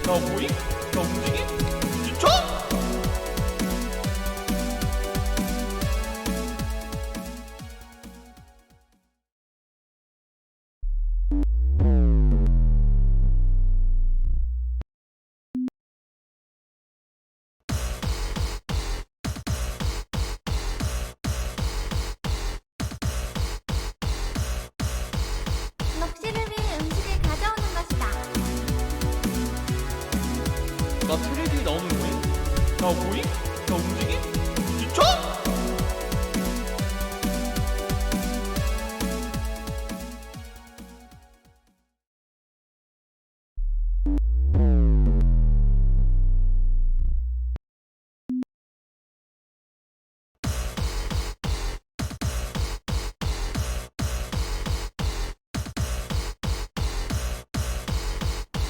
나 보임? 나 움직임? 진짜? 넋시름이 음식을 가져오는 것이다. 나 텔레비에 나오는 거임? 나 보임? 나 움직임? 진짜?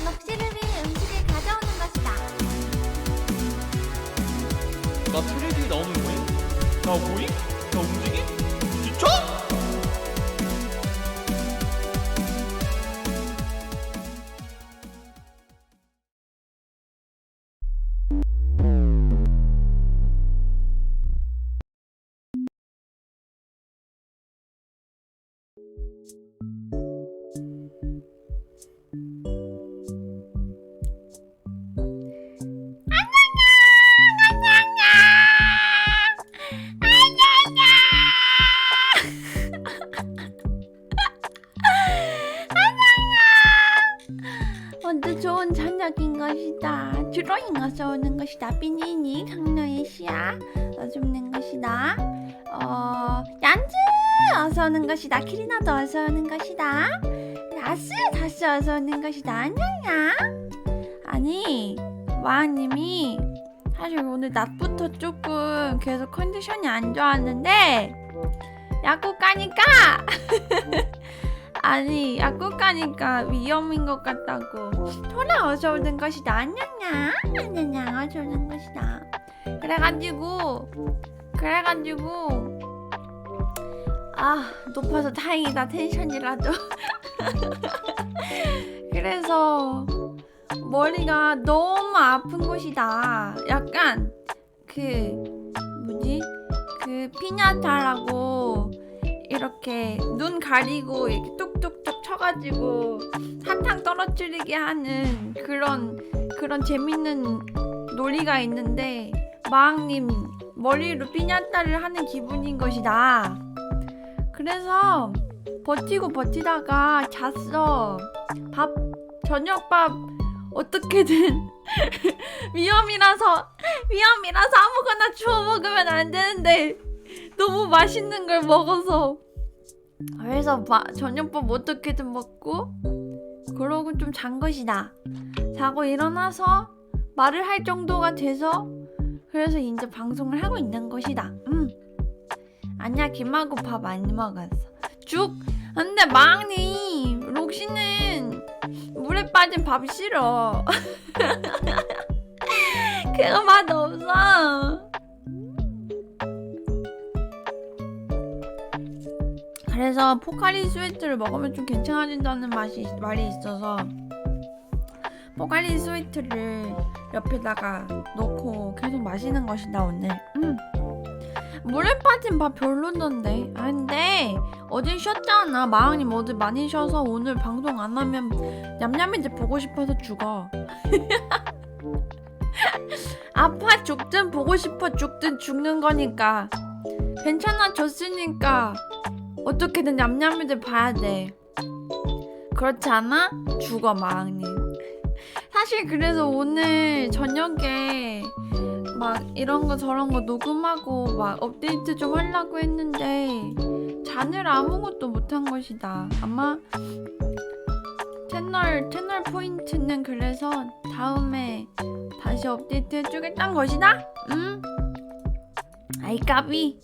넋시름이 음식을 가져오는 것이다. 나 텔레비에 나오는 거임? 나 보임? 나 움직임? 진짜? 오늘 좋은 저녁인 것이다. 드로잉 어서 오는 것이다. 삐니니 강로의 시야 어서 오는 것이다. 얀즈 어서 오는 것이다. 키리나도 어서 오는 것이다. 다스 어서 오는 것이다. 안녕야. 아니 마왕님이 사실 오늘 낮부터 조금 계속 컨디션이 안 좋았는데 약국 가니까 아니 약국 가니까 위험인 것 같다고. 토라 어서 오는 것이다. 안녕야. 안녕야 어서 오는 것이다. 그래가지고 아 높아서 다행이다. 텐션이라도 그래서 머리가 너무 아픈 것이다. 약간 그 피냐타라고 이렇게 눈 가리고 이렇게 뚝뚝뚝 쳐가지고 사탕 떨어뜨리게 하는 그런 재밌는 놀이가 있는데 마왕님 머리로 피냐타를 하는 기분인 것이다. 그래서 버티다가 잤어. 저녁밥 어떻게든 위험이라서 아무거나 주워 먹으면 안 되는데 너무 맛있는 걸 먹어서 그래서 저녁밥 어떻게든 먹고 그러고 좀 잔 것이다. 자고 일어나서 말을 할 정도가 돼서 그래서 이제 방송을 하고 있는 것이다. 아니야 김하고 밥 안 먹었어. 죽. 근데 마왕님 록시는 물에 빠진 밥 싫어. 그거 맛 없어. 그래서 포카리 스웨트를 먹으면 좀 괜찮아진다는 말이 있어서 포카리 스웨트를 옆에다가 넣고 계속 마시는 것이다 오늘. 물에 빠진 밥 별로던데. 아 근데 어제 쉬었잖아. 마왕님 어제 많이 쉬어서 오늘 방송 안 하면 냠냠이들 보고 싶어서 죽어. 아파 죽든 보고 싶어 죽든 죽는 거니까 괜찮아 졌으니까 어떻게든 냠냠이들 봐야 돼. 그렇지 않아? 죽어 마왕님. 사실 그래서 오늘 저녁에 막 이런 거 저런 거 녹음하고 막 업데이트 좀 하려고 했는데 자느라 아무것도 못한 것이다. 아마 채널 포인트는 그래서 다음에 다시 업데이트 해주겠다는 것이다. 응? 아이 까비.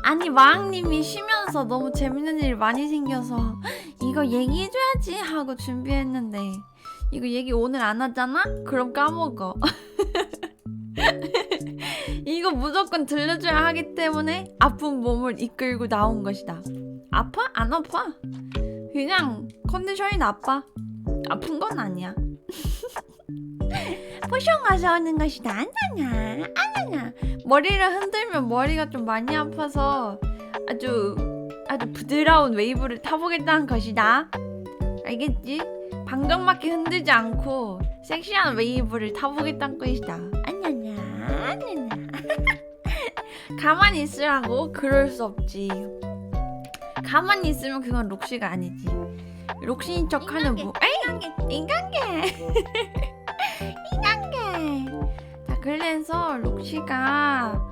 아니 마왕님이 쉬면서 너무 재밌는 일 많이 생겨서 이거 얘기해줘야지 하고 준비했는데 이거 얘기 오늘 안 하잖아? 그럼 까먹어. 이거 무조건 들려줘야 하기 때문에 아픈 몸을 이끌고 나온 것이다. 아파? 안 아파? 그냥 컨디션이 나빠. 아픈 건 아니야. 포션 가서 오는 것이다. 아냐냐 아냐냐. 머리를 흔들면 머리가 좀 많이 아파서 아주 부드러운 웨이브를 타보겠다는 것이다. 알겠지? 방정맞게 흔들지 않고 섹시한 웨이브를 타보겠다는 것이다. 아냐냐 아냐냐. 가만히 있으라고? 그럴 수 없지. 가만히 있으면 그건 록시가 아니지. 록시인 척하는 뭐? 에이! 인간계! 인간계! 자, 그래서 록시가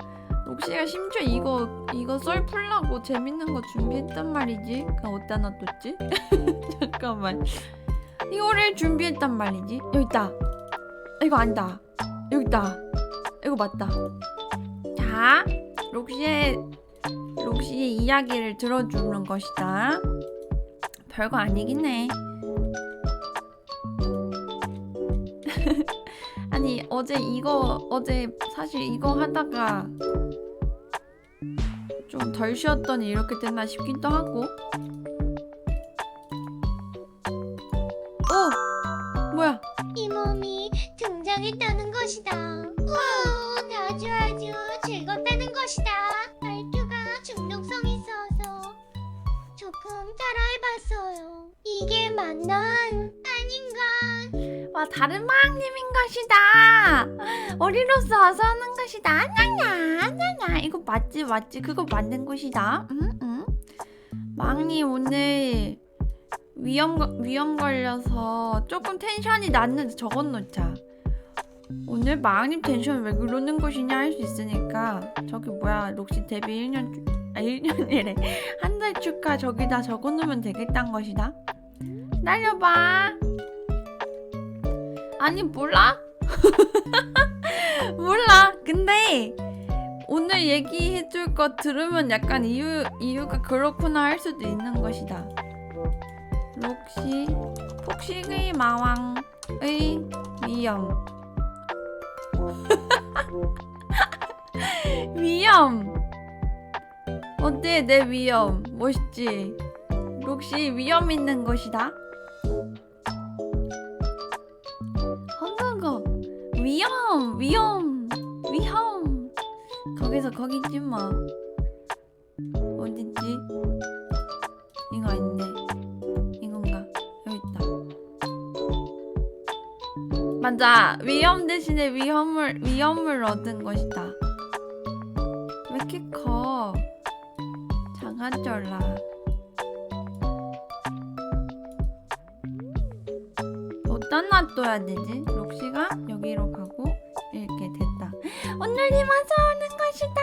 심지어 이거 썰 풀라고 재밌는 거 준비했단 말이지. 그냥 어디다 놔뒀지? 잠깐만. 이거를 준비했단 말이지. 여기 있다. 이거 아니다. 여기 있다. 이거 맞다. 자, 록시의 이야기를 들어주는 것이다. 별거 아니긴 해. 아니 어제 사실 이거 하다가 좀 덜 쉬었더니 이렇게 됐나 싶기도 하고. 오! 뭐야? 이 몸이 등장했다는 것이다. 와, 아주 즐겁다는 것이다. 말투가 중독성이 있어서 조금 따라해봤어요. 이게 맞나? 아닌가? 와, 다른 마왕님인 것이다. 어리로서 어서 오는 것이다. 아냐냐 아냐냐. 이거 맞지 그거 맞는 것이다. 마왕님 오늘 위험 걸려서 조금 텐션이 낮는데 적어놓자. 오늘 마왕님 텐션 왜 그러는 것이냐 할 수 있으니까 저기 뭐야 록시 데뷔 1년이래. 한 달 축하 저기다 적어놓으면 되겠단 것이다. 기다려봐. 아니 몰라? 몰라. 근데 오늘 얘기해줄 거 들으면 약간 이유가 그렇구나 할 수도 있는 것이다. 록시 폭식의 마왕의 위험. 위험. 어때 내 위험? 멋있지? 록시 위험 있는 것이다. 헝헝거 위험. 거기서 거기지 뭐. 어딨지? 이거 아닌데. 이건가? 여기 있다. 맞아. 위험 대신에 위험을 얻은 것이다. 왜 이렇게 커? 작아져라. 어디다 놔둬야 되지? 록시가 여기로 가고 이렇게 됐다. 오늘이 와서 오는 것이다.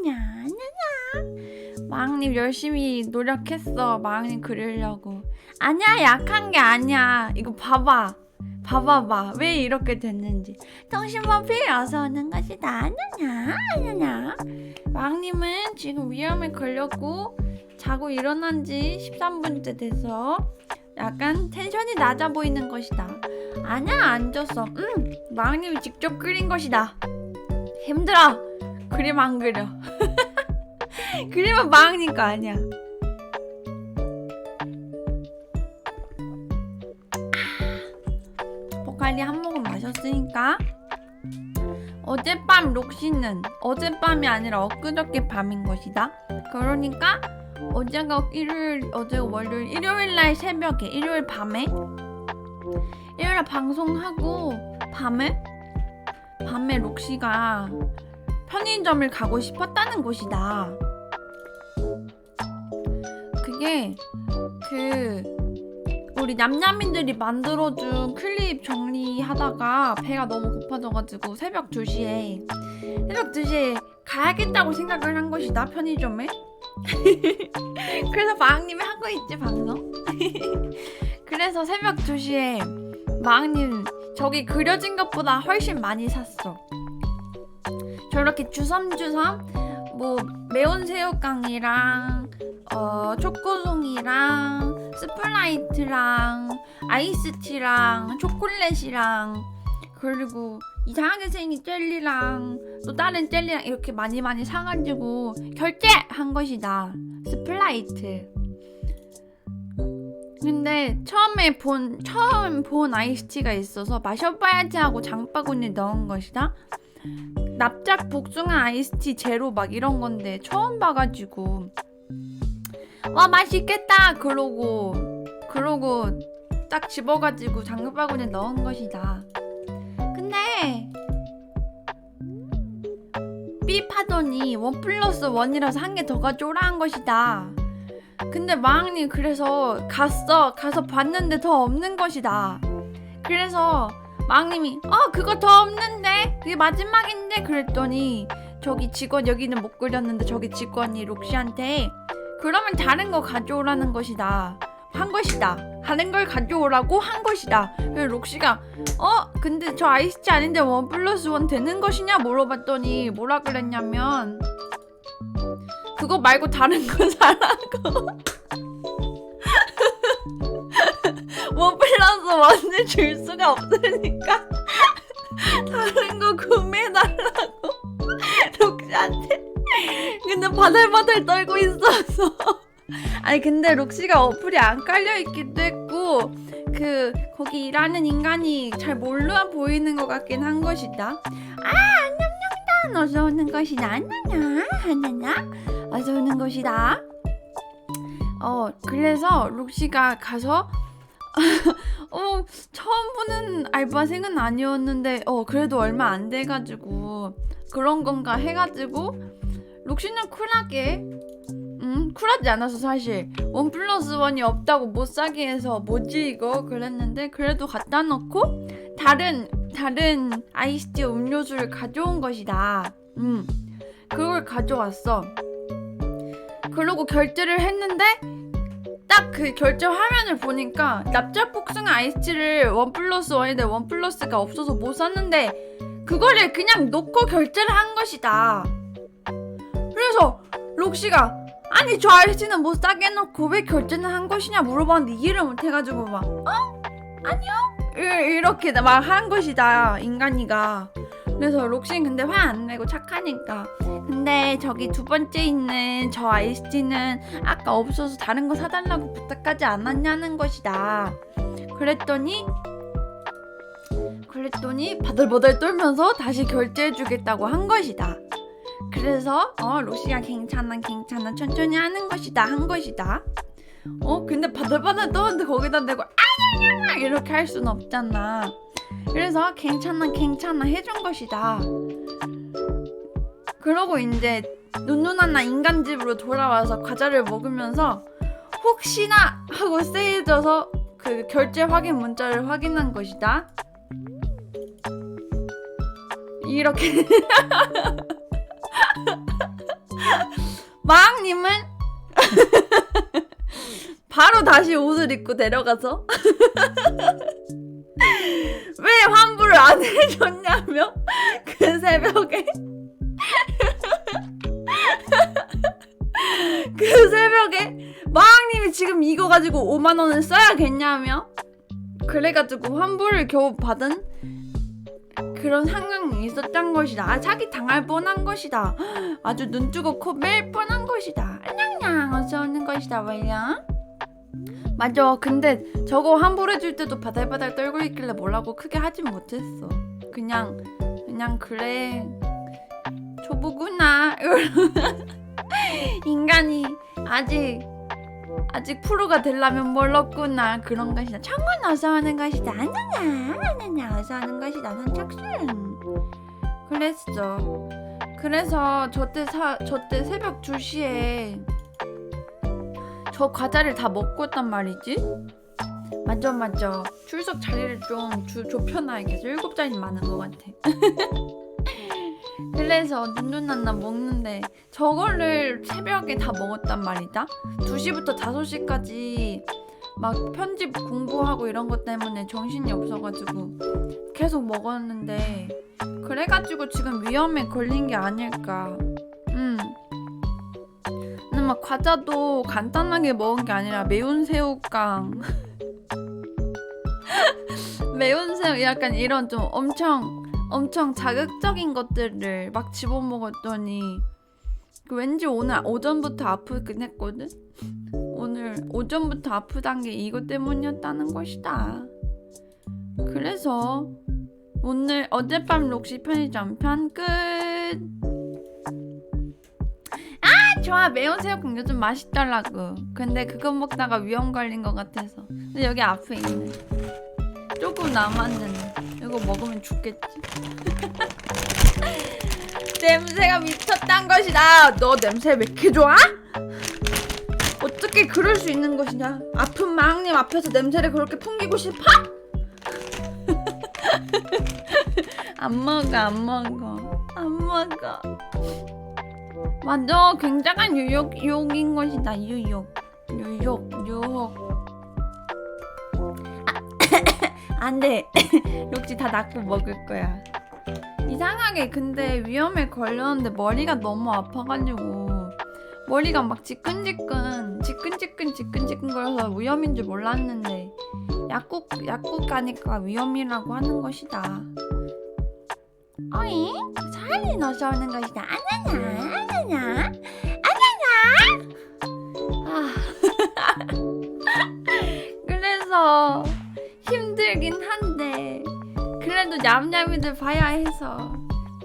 나냐. 마왕님 열심히 노력했어. 마왕님 그리려고. 아니야, 약한 게 아니야. 이거 봐봐. 왜 이렇게 됐는지. 통신법이 어서 오는 것이다. 나냐. 마왕님은 지금 위험에 걸렸고 자고 일어난 지 13분째 돼서 약간 텐션이 낮아 보이는 것이다. 아니야, 안 졌어. 마왕님이 직접 그린 것이다. 힘들어. 그림 안 그려. 그림은 마왕님 거 아니야. 포칼리 한 모금 마셨으니까 어젯밤 록시는 어젯밤이 아니라 엊그저께 밤인 것이다. 그러니까 어제가 월요일, 일요일날 새벽에, 일요일 밤에, 일요일날 방송하고 밤에 록시가 편의점을 가고 싶었다는 것이다. 그게 우리 냠냠이들이 만들어준 클립 정리하다가 배가 너무 고파져가지고 새벽 2시에 가야겠다고 생각을 한 것이다. 편의점에. 그래서 마왕님이 하고 있지 방송. 그래서 새벽 2시에 마왕님 저기 그려진 것보다 훨씬 많이 샀어. 저렇게 주섬주섬 뭐 매운 새우깡이랑 초코송이랑 스프라이트랑 아이스티랑 초콜릿이랑 그리고 이상하게 생긴 젤리랑 또 다른 젤리랑 이렇게 많이 사가지고 결제한 것이다. 스프라이트. 근데 처음 본 아이스티가 있어서 마셔봐야지 하고 장바구니에 넣은 것이다. 납작 복숭아 아이스티 제로 막 이런 건데 처음 봐가지고 와 맛있겠다 그러고 딱 집어가지고 장바구니에 넣은 것이다. 근데 삐파더니 1+1이라서 한 개 더 가져오라 한 것이다. 근데 마왕님 그래서 가서 봤는데 더 없는 것이다. 그래서 마왕님이 그거 더 없는데 그게 마지막인데 그랬더니 저기 직원 여기는 못 그렸는데 저기 직원이 록시한테 그러면 다른 거 가져오라는 것이다. 한 것이다. 다른 걸 가져오라고 한 것이다. 그래서 록시가 근데 저 아이스티 아닌데 1+1 되는 것이냐 물어봤더니 뭐라 그랬냐면 그거 말고 다른 거 사라고 1+1을 줄 수가 없으니까 다른 거 구매해달라고 록시한테. 근데 바들바들 떨고 있어서 아니 근데 록시가 어플이 안 깔려있기도 했고 거기 일하는 인간이 잘 몰라 보이는 것 같긴 한 것이다. 안녕냥단 어서 오는 것이다. 하나냐 어서 오는 것이다. 그래서 록시가 가서 처음 보는 알바생은 아니었는데 그래도 얼마 안 돼가지고 그런 건가 해가지고 록시는 쿨하지 않아서 사실 1+1이 없다고 못 사게 해서 뭐지 이거 그랬는데 그래도 갖다 놓고 다른 아이스티 음료수를 가져온 것이다. 그걸 가져왔어. 그러고 결제를 했는데 딱 그 결제 화면을 보니까 납작 복숭아 아이스티를 1+1인데 1+가 없어서 못 샀는데 그거를 그냥 놓고 결제를 한 것이다. 그래서 록시가 아니 저 아이스티는 못 사게 해놓고 왜 결제는 한 것이냐 물어봤는데 이해를 못해가지고 막 아니요? 이렇게 막 한 것이다 인간이가. 그래서 록시는 근데 화 안 내고 착하니까 근데 저기 두 번째 있는 저 아이스티는 아까 없어서 다른 거 사달라고 부탁하지 않았냐는 것이다. 그랬더니 바들바들 떨면서 다시 결제해주겠다고 한 것이다. 그래서 록시가 괜찮아 천천히 하는 것이다 한 것이다. 근데 바들바들 떠는데 거기다 대고 아냐냐 이렇게 할 순 없잖아. 그래서 괜찮아 해준 것이다. 그러고 이제 눈누나나 인간집으로 돌아와서 과자를 먹으면서 혹시나 하고 세해져서 그 결제 확인 문자를 확인한 것이다. 이렇게 마왕님은 바로 다시 옷을 입고 데려가서 왜 환불을 안 해줬냐며 그 새벽에 마왕님이 지금 이거 가지고 5만원을 써야겠냐며 그래가지고 환불을 겨우 받은 그런 상황이 있었던 것이다. 사기 당할 뻔한 것이다. 아주 눈 뜨고 코 맬 뻔한 것이다. 안녕냥 어서 오는 것이다. 왜냐? 맞아. 근데 저거 환불해줄 때도 바달바달 떨고 있길래 뭐라고 크게 하진 못했어. 그냥 그래 초보구나 인간이 아직 프로가 되려면 멀었구나 그런 것이다. 청군 어서 오는 것이다. 아냐냐 어서 오는 것이다. 선착순. 그랬어. 그래서 저때 새벽 2시에 저 과자를 다 먹고 있단 말이지. 맞아. 출석 자리를 좀 좁혀놔야겠어. 7자리 많은 것 같아. 그래서 눈누나나 먹는데 저거를 새벽에 다 먹었단 말이다. 2시부터 5시까지 막 편집 공부하고 이런 것 때문에 정신이 없어가지고 계속 먹었는데 그래가지고 지금 위험에 걸린 게 아닐까. 근데 막 과자도 간단하게 먹은 게 아니라 매운 새우깡 매운 새우 약간 이런 좀 엄청 자극적인 것들을 막 집어먹었더니 왠지 오늘 오전부터 아프긴 했거든. 오늘 오늘 오전부터 아프단 게 이것 때문이었다는 것이다. 그래서 오늘 어젯밤 록시 편의점 편 끝. 아 좋아, 매운 새우국 요즘 맛있더라고. 근데 그거 먹다가 위험 걸린 것 같아서. 근데 여기 앞에 있네. 조금 남았는데 이거 먹으면 죽겠지. 냄새가 미쳤단 것이다. 너 냄새 왜 이렇게 좋아? 어떻게 그럴 수 있는 것이냐? 아픈 마왕님 앞에서 냄새를 그렇게 풍기고 싶어? 안 먹어. 맞아, 굉장한 유혹인 것이다. 유혹. 안 돼. 록지 다 낫고 먹을 거야. 이상하게 근데 위험에 걸렸는데 머리가 너무 아파가지고 머리가 막 지끈지끈 거려서 위험인 줄 몰랐는데 약국 가니까 위험이라고 하는 것이다. 어이? 살이 넣어서 오는 것이다. 아냐냐. 그래서 힘들긴 한데 그래도 냠냠이들 봐야 해서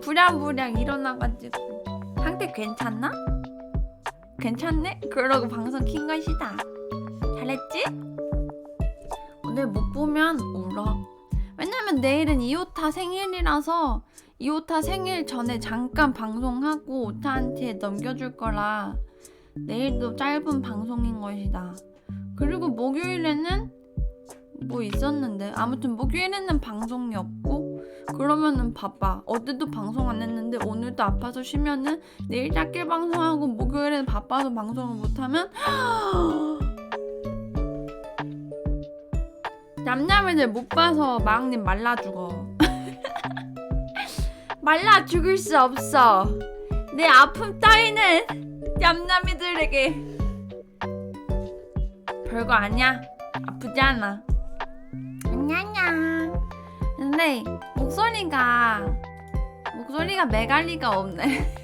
부랴부랴 일어나가지고 상태 괜찮나? 괜찮네? 그러고 방송 킨 것이다. 잘했지? 오늘 못 보면 울어. 왜냐면 내일은 이오타 생일이라서 이오타 생일 전에 잠깐 방송하고 오타한테 넘겨줄 거라 내일도 짧은 방송인 것이다. 그리고 목요일에는 뭐 있었는데 아무튼 목요일에는 방송이 없고 그러면은 바빠. 어제도 방송 안 했는데 오늘도 아파서 쉬면은 내일 짧게 방송하고 목요일에는 바빠서 방송을 못하면 냠냠이들 못 봐서 마왕님 말라 죽어. 말라 죽을 수 없어. 내 아픔 따위는 냠냠이들에게 별거 아니야. 아프지 않아. 냐냐. 근데 목소리가 메갈리가 없네.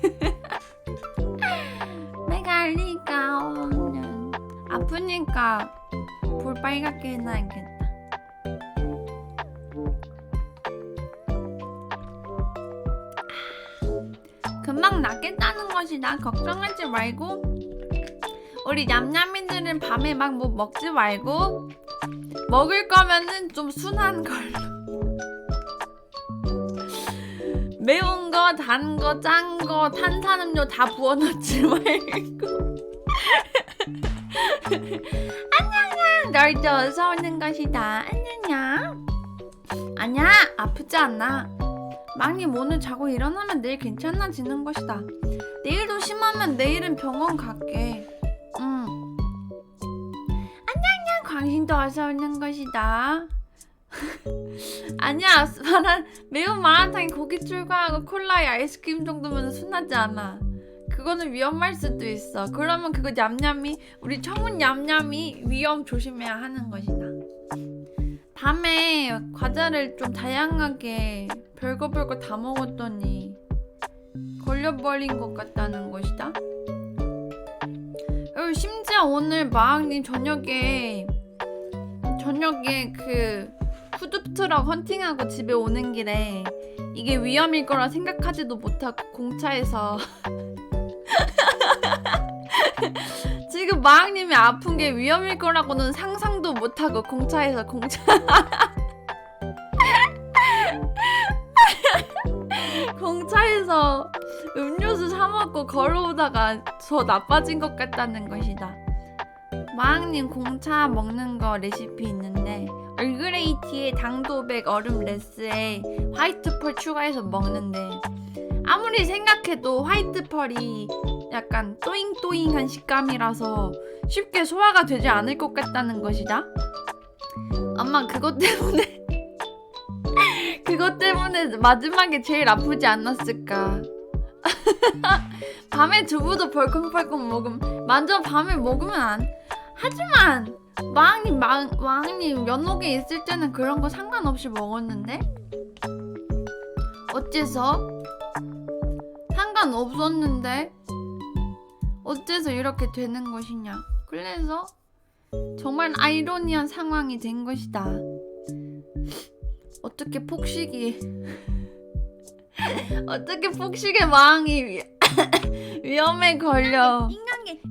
메갈리가 없는. 아프니까 볼 빨갛게 해놔야겠다. 금방 낫겠다는 것이다. 걱정하지 말고 우리 냠냠이들은 밤에 막 뭐 먹지 말고 먹을 거면은 좀 순한 걸로. 매운 거, 단 거, 짠 거, 탄산음료 다 부어놓지 말고. 안녕냥, 널 줘서 오는 것이다. 안녕냥. 아니야, 아프지 않아. 막님 오늘 자고 일어나면 내일 괜찮아지는 것이다. 내일도 심하면 내일은 병원 갈게. 안녕냥, 광신도 어서 오는 것이다. 아니야, 매운 마라탕에 고기 출과하고 콜라에 아이스크림 정도면 순하지 않아. 그거는 위험할 수도 있어. 그러면 그거 냠냠이, 우리 청운 냠냠이 위험 조심해야 하는 것이다. 밤에 과자를 좀 다양하게 별거 다 먹었더니 걸려버린 것 같다는 것이다. 그리고 심지어 오늘 마왕님 저녁에 그 푸드트럭 헌팅하고 집에 오는 길에 이게 위험일 거라 생각하지도 못하고 공차에서 지금 마왕님이 아픈 게 위험일 거라고는 상상도 못하고 공차에서 공차에서 음료수 사 먹고 걸어오다가 더 나빠진 것 같다는 것이다. 마왕님 공차 먹는 거 레시피 있는데 얼그레이티에 당도 100 얼음 레스에 화이트 펄 추가해서 먹는데 아무리 생각해도 화이트 펄이 약간 또잉또잉한 식감이라서 쉽게 소화가 되지 않을 것 같다는 것이다. 아마 그것 때문에 마지막에 제일 아프지 않았을까. 밤에 두부도 벌컥벌컥 먹으면 완전 밤에 먹으면 안. 하지만 마왕님 연옥에 있을 때는 그런 거 상관없이 먹었는데 어째서? 상관없었는데 어째서 이렇게 되는 것이냐. 그래서 정말 아이러니한 상황이 된 것이다. 어떻게 폭식이 어떻게 폭식의 왕이 위험에 걸려.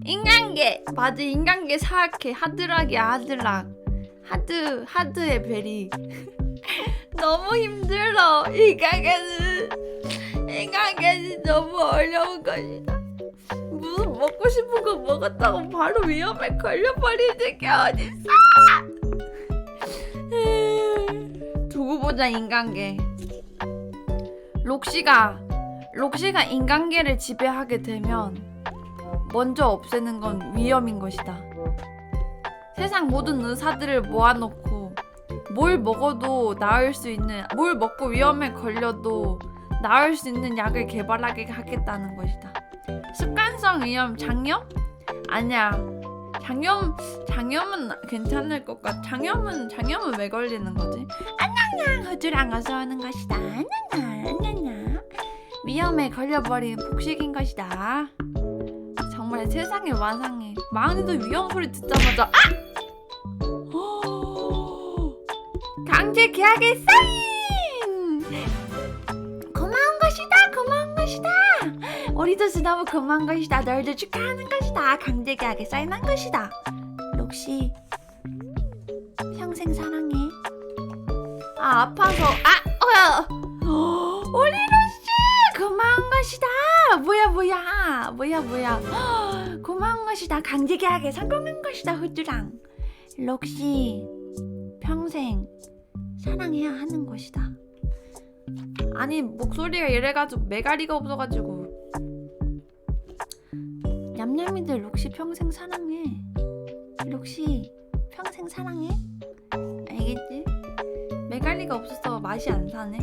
인간계 맞아. 인간계 사악해. 하드락이 아드락. 하드의 베리. 너무 힘들어. 인간계는 너무 어려운 것이다. 무슨 먹고 싶은 거 먹었다고 바로 위험에 걸려버리는 게 어딨어. 두고 보자. 인간계. 록시가 인간계를 지배하게 되면 먼저 없애는 건 위험인 것이다. 세상 모든 의사들을 모아놓고 뭘 먹어도 나을 수 있는, 뭘 먹고 위험에 걸려도 나을 수 있는 약을 개발하게 하겠다는 것이다. 습관성 위험, 장염? 아니야. 장염은 괜찮을 것 같아. 장염은 왜 걸리는 거지? 안녕냥 호주랑 어서 오는 것이다. 안녕냥 위험에 걸려버린 폭식인 것이다. 정말 세상에 와상해. 마흔이도 위험 소리 듣자마자 강제 계약의 사인! 고마운 것이다. 우리도 너무 고마운 것이다. 너희들 축하하는 것이다. 강제 계약에 사인한 것이다. 록시 평생 사랑해. 아파서 우리 록시 고마운 것이다. 뭐야 고마운 것이다. 강제 계약에 성공한 것이다. 호주랑 록시 평생 사랑해야 하는 것이다. 아니 목소리가 이래가지고 메가리가 없어가지고. 냠냠이들 록시 평생 사랑해. 록시 평생 사랑해. 알겠지? 메갈리가 없어서 맛이 안 사네.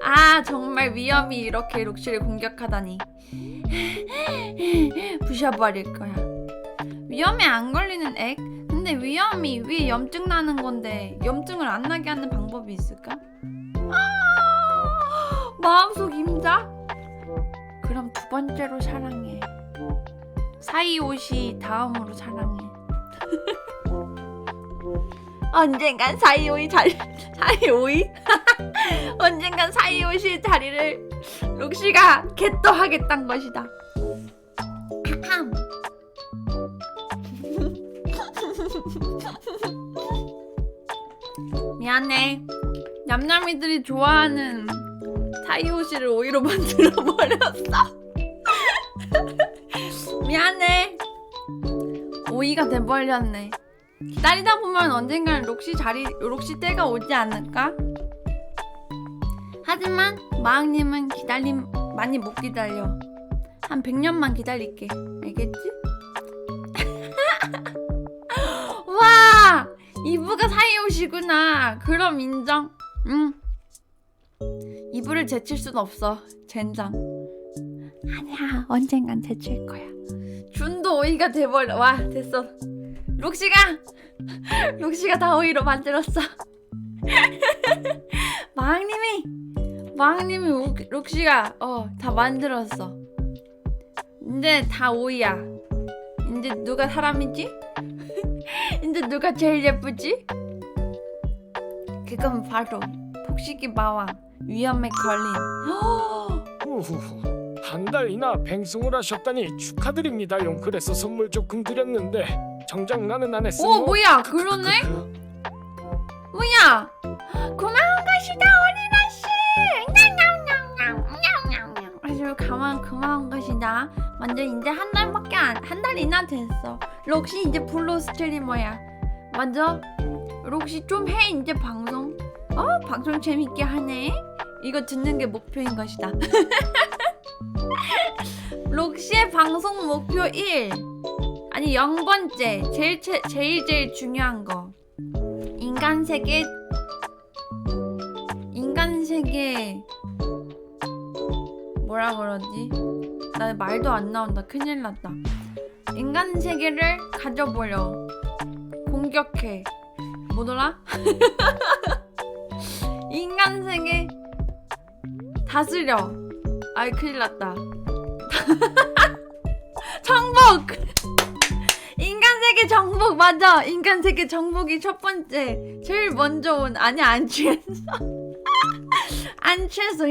아 정말 위험이 이렇게 록시를 공격하다니. 부셔버릴 거야. 위험에 안 걸리는 액? 근데 위험이 위에 염증 나는 건데 염증을 안 나게 하는 방법이 있을까? 마음속 임자? 그럼 두 번째로 사랑해. 사이오시 다음으로 사랑해. 언젠간 사이오시 언젠간 사이오시 자리를 록시가 겟떠하겠단 것이다. 미안해. 냠냠이들이 좋아하는 사이오시를 오이로 만들어버렸어. 미안해. 오이가 돼버렸네. 기다리다 보면 언젠간 록시 때가 오지 않을까? 하지만 마왕님은 많이 못 기다려. 한 100년만 기다릴게. 알겠지? 와! 이브가 사이오시구나. 그럼 인정. 응. 이브를 제칠 순 없어. 젠장. 아니야. 언젠간 제칠 거야. 준도 오이가 돼버려. 와 됐어. 록시가 다 오이로 만들었어. 마왕님이 록시가 다 만들었어. 이제 다 오이야. 이제 누가 사람이지? 이제 누가 제일 예쁘지? 그건 바로 폭식이 마왕. 위험에 걸린. 우후후. 한 달이나 뱅승을 하셨다니 축하드립니다용. 그래서 선물 조금 드렸는데 정작 나는 안 했으니. 뭐야 그러네? 뭐야? 고마운 것이다 오리라씨. 아주 고마운 것이다. 먼저 이제 한 달이나 됐어. 록시 이제 블루 스트리머야. 먼저 록시 좀 해 이제 방송. 방송 재밌게 하네. 이거 듣는 게 목표인 것이다. 록시의 방송 목표 1. 아니 0번째 제일 중요한 거. 인간 세계 뭐라 그러지? 나 말도 안 나온다. 큰일 났다. 인간 세계를 가져보려. 공격해. 뭐더라? 인간 세계 다스려. 아이 큰일 났다. 정복! 인간 세계 정복 맞아. 인간 세계 정복이 첫 번째. 제일 먼저 온. 아니 안 취했어. 안 취했어.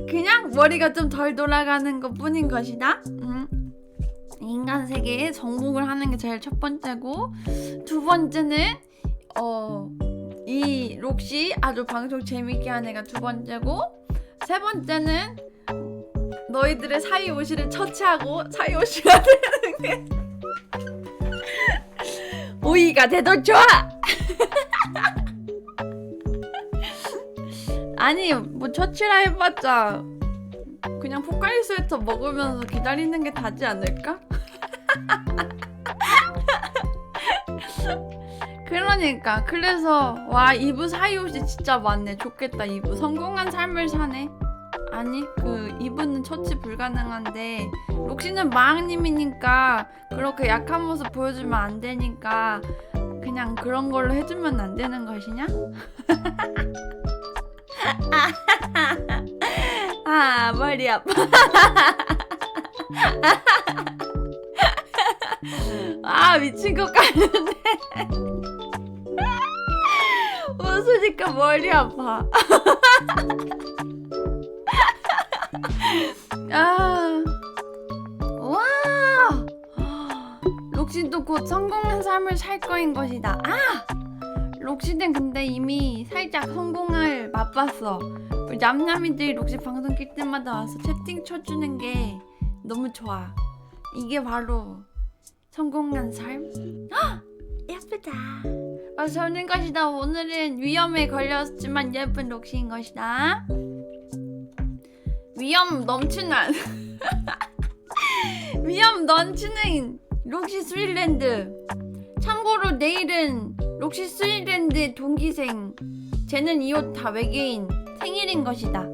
그냥 머리가 좀 덜 돌아가는 것 뿐인 것이다. 인간 세계에 정복을 하는 게 제일 첫 번째고, 두 번째는 이 록시 아주 방송 재밌게 하는 애가 두 번째고, 세 번째는 너희들의 사이오시를 처치하고 사이오시가 되는 게 오이가 돼도 좋아. 아니 뭐 처치라 해봤자 그냥 포카리 스웨터 먹으면서 기다리는 게 다지 않을까? 그러니까 그래서 와 2부 사이옷이 진짜 많네. 좋겠다. 2부 성공한 삶을 사네. 아니 그 2부는 처치 불가능한데 록시는 마왕님이니까 그렇게 약한 모습 보여주면 안 되니까 그냥 그런 걸로 해주면 안 되는 것이냐? 아 머리 아파. 아 미친 것 같은데. 웃으니까 머리 아파. 아, 와, 록시도 곧 성공한 삶을 살 거인 것이다. 아, 록시는 근데 이미 살짝 성공을 맛봤어. 우리 냠냠이들이 록시 방송 킬 때마다 와서 채팅 쳐주는 게 너무 좋아. 이게 바로 성공한 삶? 헉! 예쁘다. 어서 오는 것이다. 오늘은 위험에 걸렸지만 예쁜 록시인 것이다. 위험 넘치는 위험 넘치는 록시 스윗랜드. 참고로 내일은 록시 스윗랜드의 동기생, 쟤는 이오타 외계인 생일인 것이다.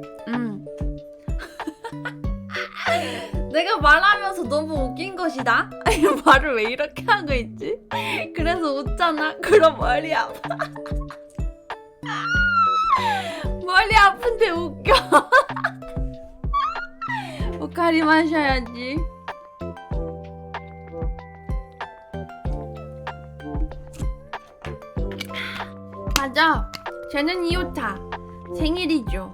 내가 말하면서 너무 웃긴 것이다. 아니 말을 왜 이렇게 하고 있지? 그래서 웃잖아. 그럼 머리 아파. 머리 아픈데 웃겨. 포카리 마셔야지. 맞아. 쟤는 이오타 생일이죠.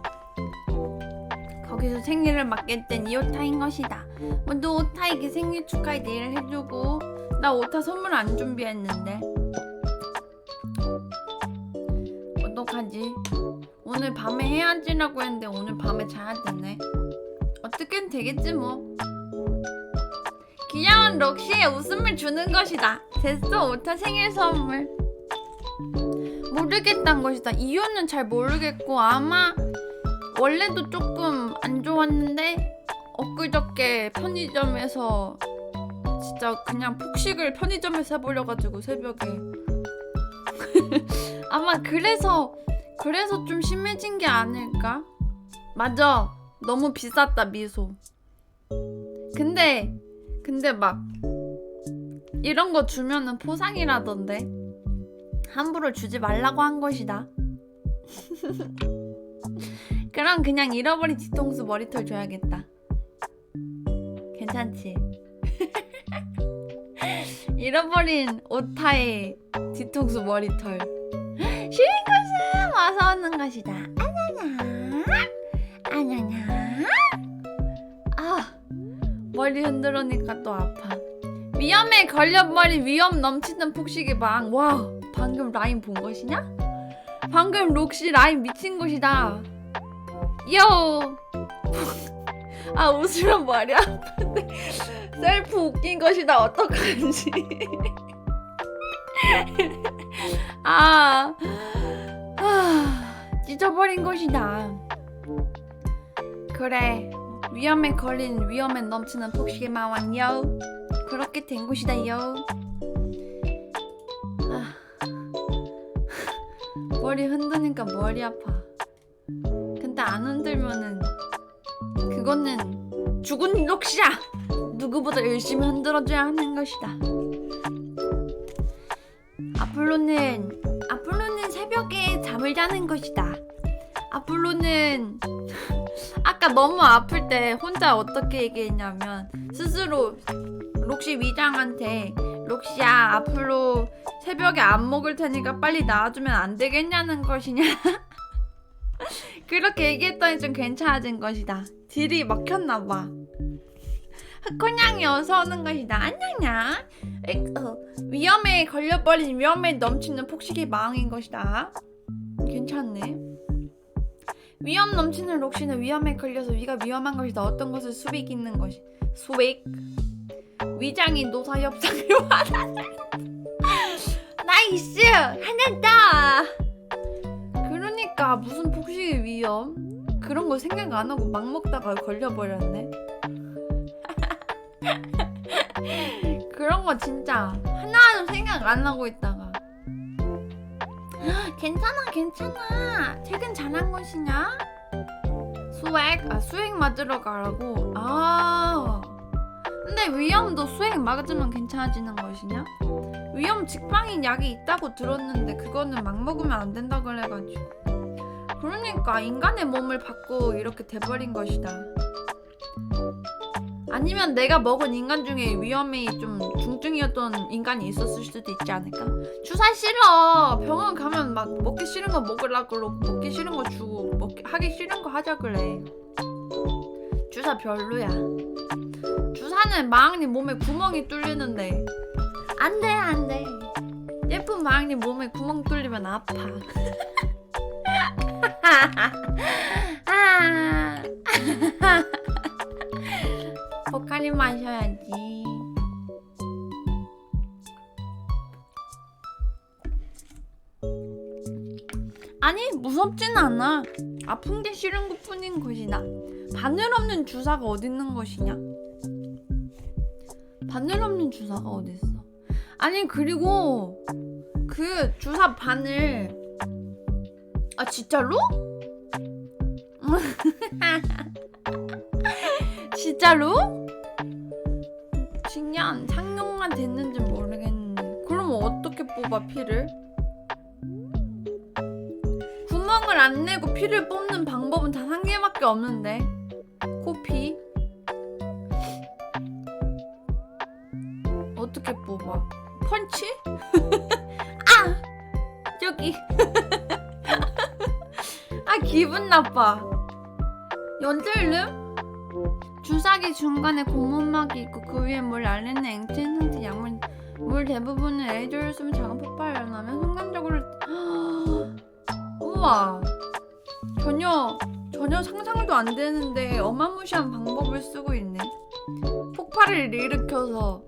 거기서 생일을 맞게 된 이오타인 것이다. 모두 오타에게 생일 축하해 내일 해주고, 나 오타 선물 안 준비했는데 어떡하지? 오늘 밤에 해야지라고 했는데 오늘 밤에 자야 되네. 어떻게든 되겠지 뭐. 귀여운 록시에 웃음을 주는 것이다. 됐어. 오타 생일 선물. 모르겠단 것이다. 이유는 잘 모르겠고 아마 원래도 조금 안 좋았는데 엊그저께 편의점에서 진짜 그냥 폭식을 편의점에서 해버려가지고 새벽에 아마 그래서 좀 심해진 게 아닐까? 맞아. 너무 비쌌다 미소. 근데 막 이런 거 주면은 포상이라던데 함부로 주지 말라고 한 것이다. 그럼 그냥 잃어버린 뒤통수 머리털 줘야겠다. 괜찮지? 잃어버린 오타의 뒤통수 머리털. 쉬는 것은 와서 오는 것이다. 아냐냐. 아, 머리 흔들으니까 또 아파. 위험에 걸려버린 위험 넘치는 폭식의 방. 와, 방금 라인 본 것이냐? 방금 록시 라인 미친 것이다. 요. 아 웃으면 머리 아픈데. 셀프 웃긴 것이다. 어떡하지? 찢어버린 것이다. 그래, 위험에 걸린 위험에 넘치는 폭식의 마왕요. 그렇게 된 것이다요. 머리 흔드니까 머리 아파. 근데 안 흔들면은 그거는 죽은 록시야. 누구보다 열심히 흔들어줘야 하는 것이다. 아폴로는 새벽에 잠을 자는 것이다. 아폴로는 아까 너무 아플 때 혼자 어떻게 얘기했냐면 스스로 록시 위장한테 록시야, 앞으로 새벽에 안 먹을 테니까 빨리 나와주면 안 되겠냐는 것이냐? 그렇게 얘기했더니 좀 괜찮아진 것이다. 딜이 먹혔나봐. 흑혼양이 어서 오는 것이다. 안녕냐? 위험에 걸려버린 위험에 넘치는 폭식의 마왕인 것이다. 괜찮네. 위험 넘치는 록시는 위험에 걸려서 위가 위험한 것이다. 어떤 것을 수익 있는 것이 수익 위장이 노사협상을 완화한다. 나이스! 해냈다! 그러니까 무슨 폭식의 위험? 그런 거 생각 안 하고 막 먹다가 걸려버렸네. 그런 거 진짜 하나도 생각 안 하고 있다가 괜찮아 퇴근 잘한 것이냐? 수액 맞으러 가라고? 근데 위험도 수액 맞으면 괜찮아지는 것이냐? 위험 직방인 약이 있다고 들었는데 그거는 막 먹으면 안 된다 그래가지고. 그러니까 인간의 몸을 받고 이렇게 돼버린 것이다. 아니면 내가 먹은 인간 중에 위험이 좀 중증이었던 인간이 있었을 수도 있지 않을까? 주사 싫어. 병원 가면 막 먹기 싫은 거 먹으려고 그러고 먹기 싫은 거 주고 하기 싫은 거 하자 그래. 주사 별로야. 주사는 마왕님 몸에 구멍이 뚫리는데 안돼. 예쁜 마왕님 몸에 구멍 뚫리면 아파. 포카리 마셔야지. 아니 무섭진 않아. 아픈 게 싫은 것뿐인 것이다. 바늘 없는 주사가 어딨는 것이냐? 바늘 없는 주사가 어딨어? 아니 그리고 그 주사 바늘 진짜로? 진짜로? 신기한 상용화 됐는지 모르겠는데 그럼 어떻게 뽑아 피를? 구멍을 안 내고 피를 뽑는 방법은 단 한 개밖에 없는데 코피? 어떻게 뽑아? 펀치? 저기 기분 나빠. 연들름? 주사기 중간에 고무막이 있고 그 위에 물 알레는 앵친 상태 약물 물 대부분은 에이저를 쓰면 작은 폭발을 일어나면 순간적으로 우와 전혀 상상도 안 되는데 어마무시한 방법을 쓰고 있네. 폭발을 일으켜서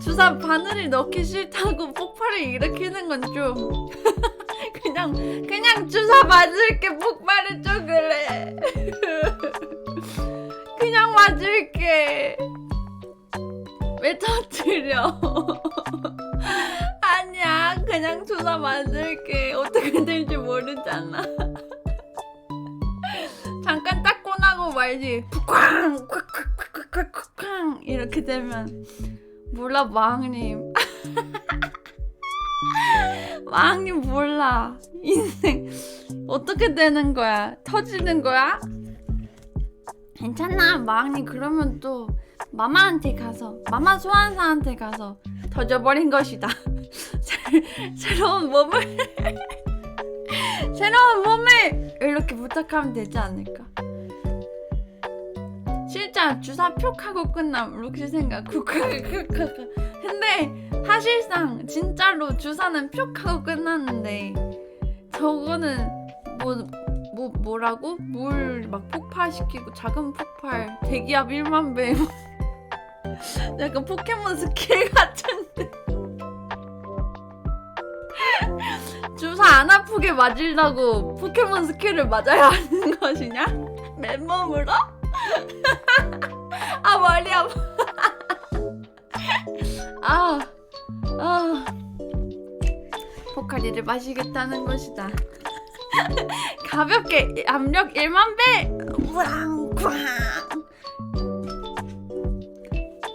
주사 바늘을 넣기 싫다고 폭발을 일으키는 건 좀 그냥 주사 맞을게. 폭발해줘 그래. 그냥 맞을게. 왜 터뜨려? 아니야 그냥 주사 맞을게. 어떻게 될지 모르잖아. 잠깐 닦고 나고 말지. 쿵쾅 콱콱콱콱 이렇게 되면 몰라 마왕님. 마왕님 몰라. 인생 어떻게 되는 거야? 터지는 거야? 괜찮아 마왕님. 그러면 또 마마한테 가서 마마 소환사한테 가서 터져버린 것이다. 새로운 몸을 이렇게 부탁하면 되지 않을까? 진짜 주사 푹 하고 끝남. 록시 생각 근데 사실상 진짜로 주사는 푹 하고 끝났는데 저거는 뭐라고? 물 막 폭발시키고 작은 폭발 대기압 1만 배 약간 포켓몬 스킬 같은데. 주사 안 아프게 맞으려고 포켓몬 스킬을 맞아야 하는 것이냐? 맨몸으로? 머리 아파. 포카리를 마시겠다는 것이다. 가볍게 압력 1만 배. 우랑쾅.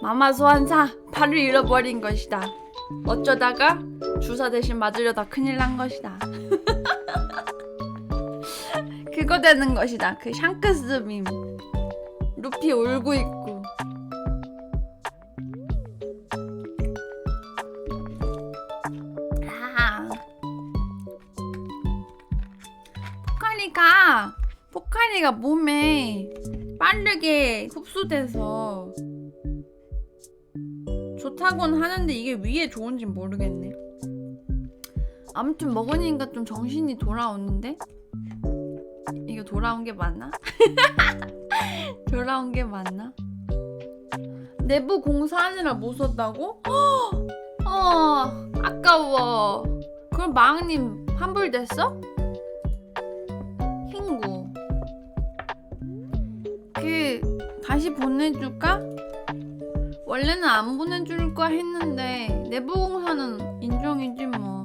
마마 소환사 팔을 잃어버린 것이다. 어쩌다가 주사 대신 맞으려다 큰일 난 것이다. 그거 되는 것이다. 그 샹크스 밈. 루피 울고 있고 포카리가 몸에 빠르게 흡수돼서 좋다고는 하는데 이게 위에 좋은지 모르겠네. 아무튼 먹으니까 좀 정신이 돌아오는데? 이거 돌아온 게 맞나? 돌아온 게 맞나? 내부 공사하느라 못 썼다고? 아까워. 그럼 마왕님 환불됐어? 흰구 다시 보내줄까? 원래는 안 보내줄까 했는데 내부 공사는 인정이지 뭐.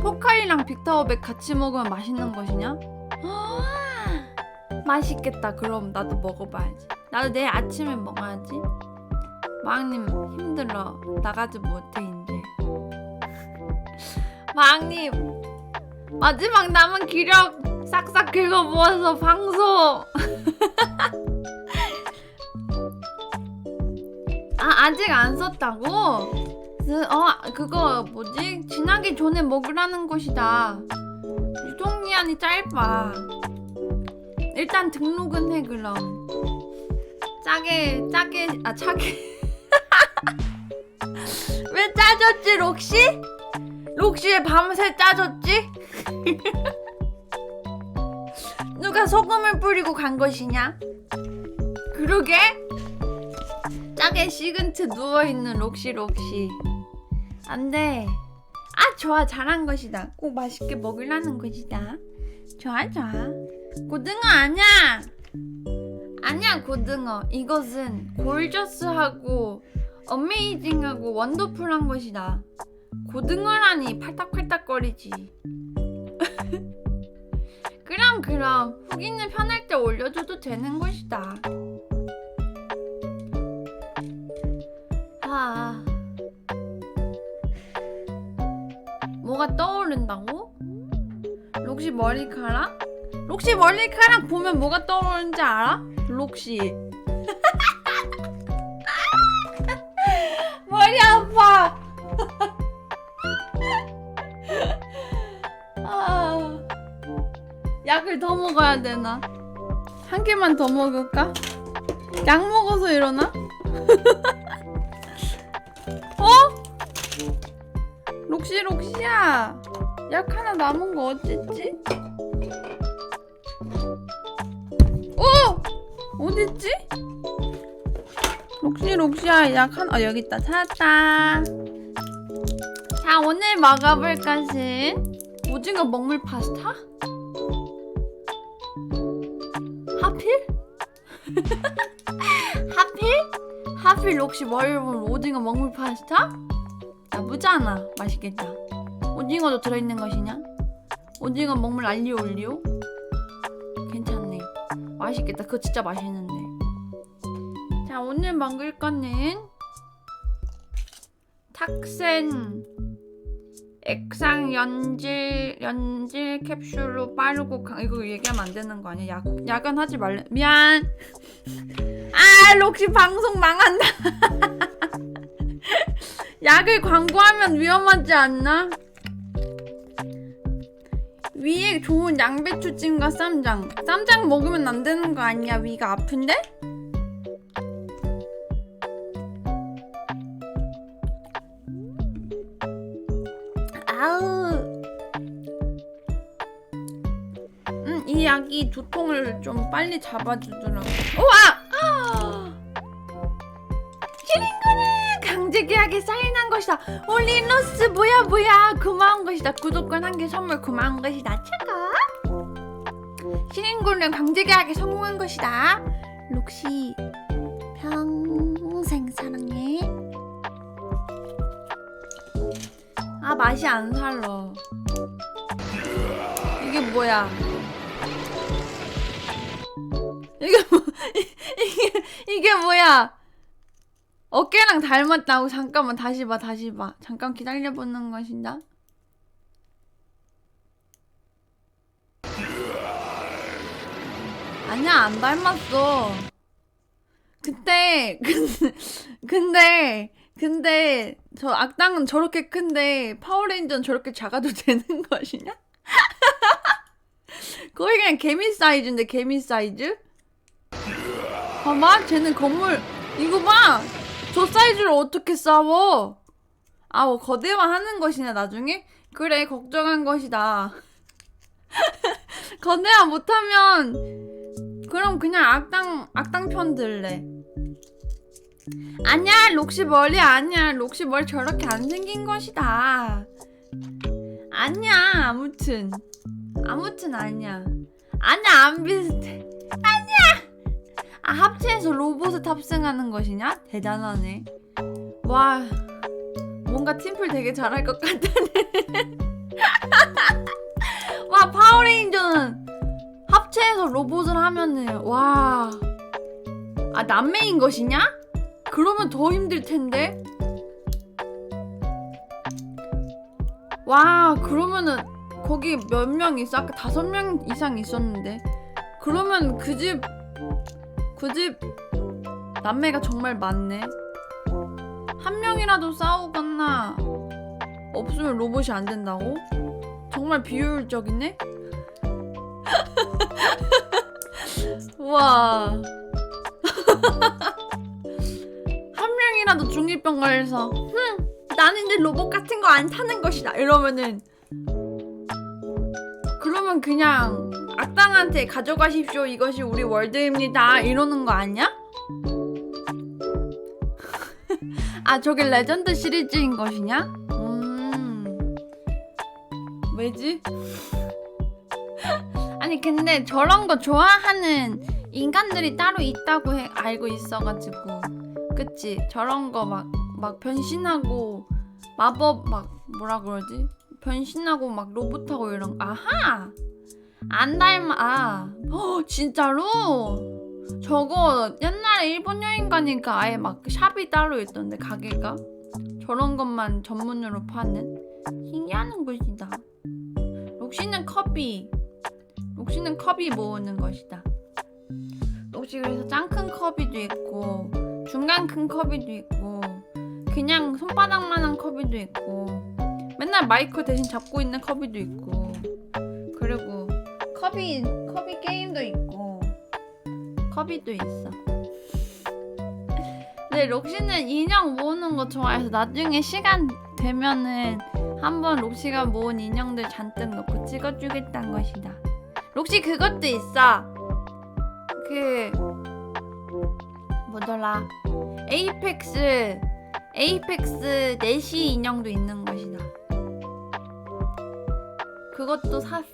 포칼이랑 빅타오백 같이 먹으면 맛있는 것이냐? 맛있겠다. 그럼 나도 먹어봐야지. 나도 내일 아침에 먹어야지. 마왕님 힘들어. 나가지 못해 이제. 마왕님 마지막 남은 기력 싹싹 긁어 모아서 방송. 아직 안 썼다고? 그거 뭐지? 지나기 전에 먹으라는 것이다. 유통기한이 짧아. 일단 등록은 해 그럼. 짜게 왜 짜졌지 록시? 록시 왜 밤새 짜졌지? 누가 소금을 뿌리고 간 것이냐? 그러게? 짜게 시근트 누워있는 록시. 안돼. 좋아. 잘한 것이다. 꼭 맛있게 먹으라는 것이다. 좋아. 고등어 아니야 고등어. 이것은 골저스하고 어메이징하고 원더풀한 것이다. 고등어라니 팔딱팔딱거리지. 그럼 후기는 편할 때 올려줘도 되는 것이다. 뭐가 떠오른다고? 록시 머리카락? 록시 머리카락 보면 뭐가 떠오르는지 알아? 록시. 머리 아파. 약을 더 먹어야 되나? 한 개만 더 먹을까? 약 먹어서 이러나? 록시야. 약 하나 남은 거 어딨지? 어딨지? 록시야 약 하나 여기 있다. 찾았다. 자, 오늘 먹어볼 것은 오징어 먹물 파스타? 하필? 하필 록시 머리를 보면 오징어 먹물 파스타? 나쁘잖아. 맛있겠다. 오징어도 들어있는 것이냐? 오징어 먹물 알리오 올리오? 괜찮네. 맛있겠다. 그거 진짜 맛있는데. 자, 오늘 먹을 거는 탁센 액상 연질 캡슐로 빠르고 이거 얘기하면 안 되는 거 아니야? 야간 하지 말래. 미안. 록시 방송 망한다. 약을 광고하면 위험하지 않나? 위에 좋은 양배추찜과 쌈장 먹으면 안 되는 거 아니야? 위가 아픈데? 이 약이 두통을 좀 빨리 잡아주더라고. 우와! 힐링거는 강제계약에 사인한 것이다. 올리노스 뭐야 고마운 것이다. 구독권 1개 선물 고마운 것이다. 최고. 힐링거는 강제계약에 성공한 것이다. 록시 평생 사랑해. 맛이 안 살러. 이게 뭐야? 이게 뭐야? 어깨랑 닮았다고. 잠깐만 다시 봐. 잠깐 기다려보는 것이다. 아니야, 안 닮았어. 근데 저 악당은 저렇게 큰데 파워레인저는 저렇게 작아도 되는 것이냐? 거의 그냥 개미 사이즈인데 개미 사이즈? 봐봐 쟤는 건물 이거 봐! 저 사이즈를 어떻게 싸워? 아 뭐 거대화하는 것이냐 나중에? 그래 걱정한 것이다. 거대화 못하면 그럼 그냥 악당 편 들래. 아니야 록시 머리 아니야. 록시 머리 저렇게 안 생긴 것이다. 아니야 아무튼 아니야. 아니야 안 비슷해. 아니야. 아 합체해서 로봇을 탑승하는 것이냐? 대단하네. 와 뭔가 팀플 되게 잘할 것 같다네. 와 파워레인저는 합체해서 로봇을 하면은 와. 아 남매인 것이냐? 그러면 더 힘들 텐데. 와 그러면은 거기 몇 명 있어? 아까 5명 이상 있었는데. 그러면 그 집 남매가 정말 많네. 한 명이라도 싸우거나 없으면 로봇이 안 된다고? 정말 비효율적이네? 와. 한 명이라도 중2병 걸려서 나는 이제 로봇 같은 거 안 타는 것이다 이러면은 그러면 그냥 악당한테 가져가십시오 이것이 우리 월드입니다 이러는 거 아니야? 아 저게 레전드 시리즈인 것이냐? 왜지? 아니 근데 저런 거 좋아하는 인간들이 따로 있다고 알고 있어가지고 그치? 저런 거 막 변신하고 마법 막 뭐라 그러지? 변신하고 막 로봇하고 이런 거. 아하! 안 닮아. 진짜로? 저거 옛날에 일본 여행 가니까 아예 막 샵이 따로 있던데 가게가 저런 것만 전문으로 파는 신기한 곳이다. 록시는 컵이 모으는 것이다. 록시 그래서 짱 큰 컵이도 있고 중간 큰 컵이도 있고 그냥 손바닥만한 컵이도 있고 맨날 마이크 대신 잡고 있는 컵이도 있고 그리고 컵이 게임도 있고 컵이도 있어. 근데 록시는 인형 모으는 거 좋아해서 나중에 시간 되면은 한번 록시가 모은 인형들 잔뜩 넣고 찍어주겠다는 것이다. 록시 그것도 있어. 그 뭐더라 에이펙스 내시 인형도 있는 것이다. 그것도 샀어.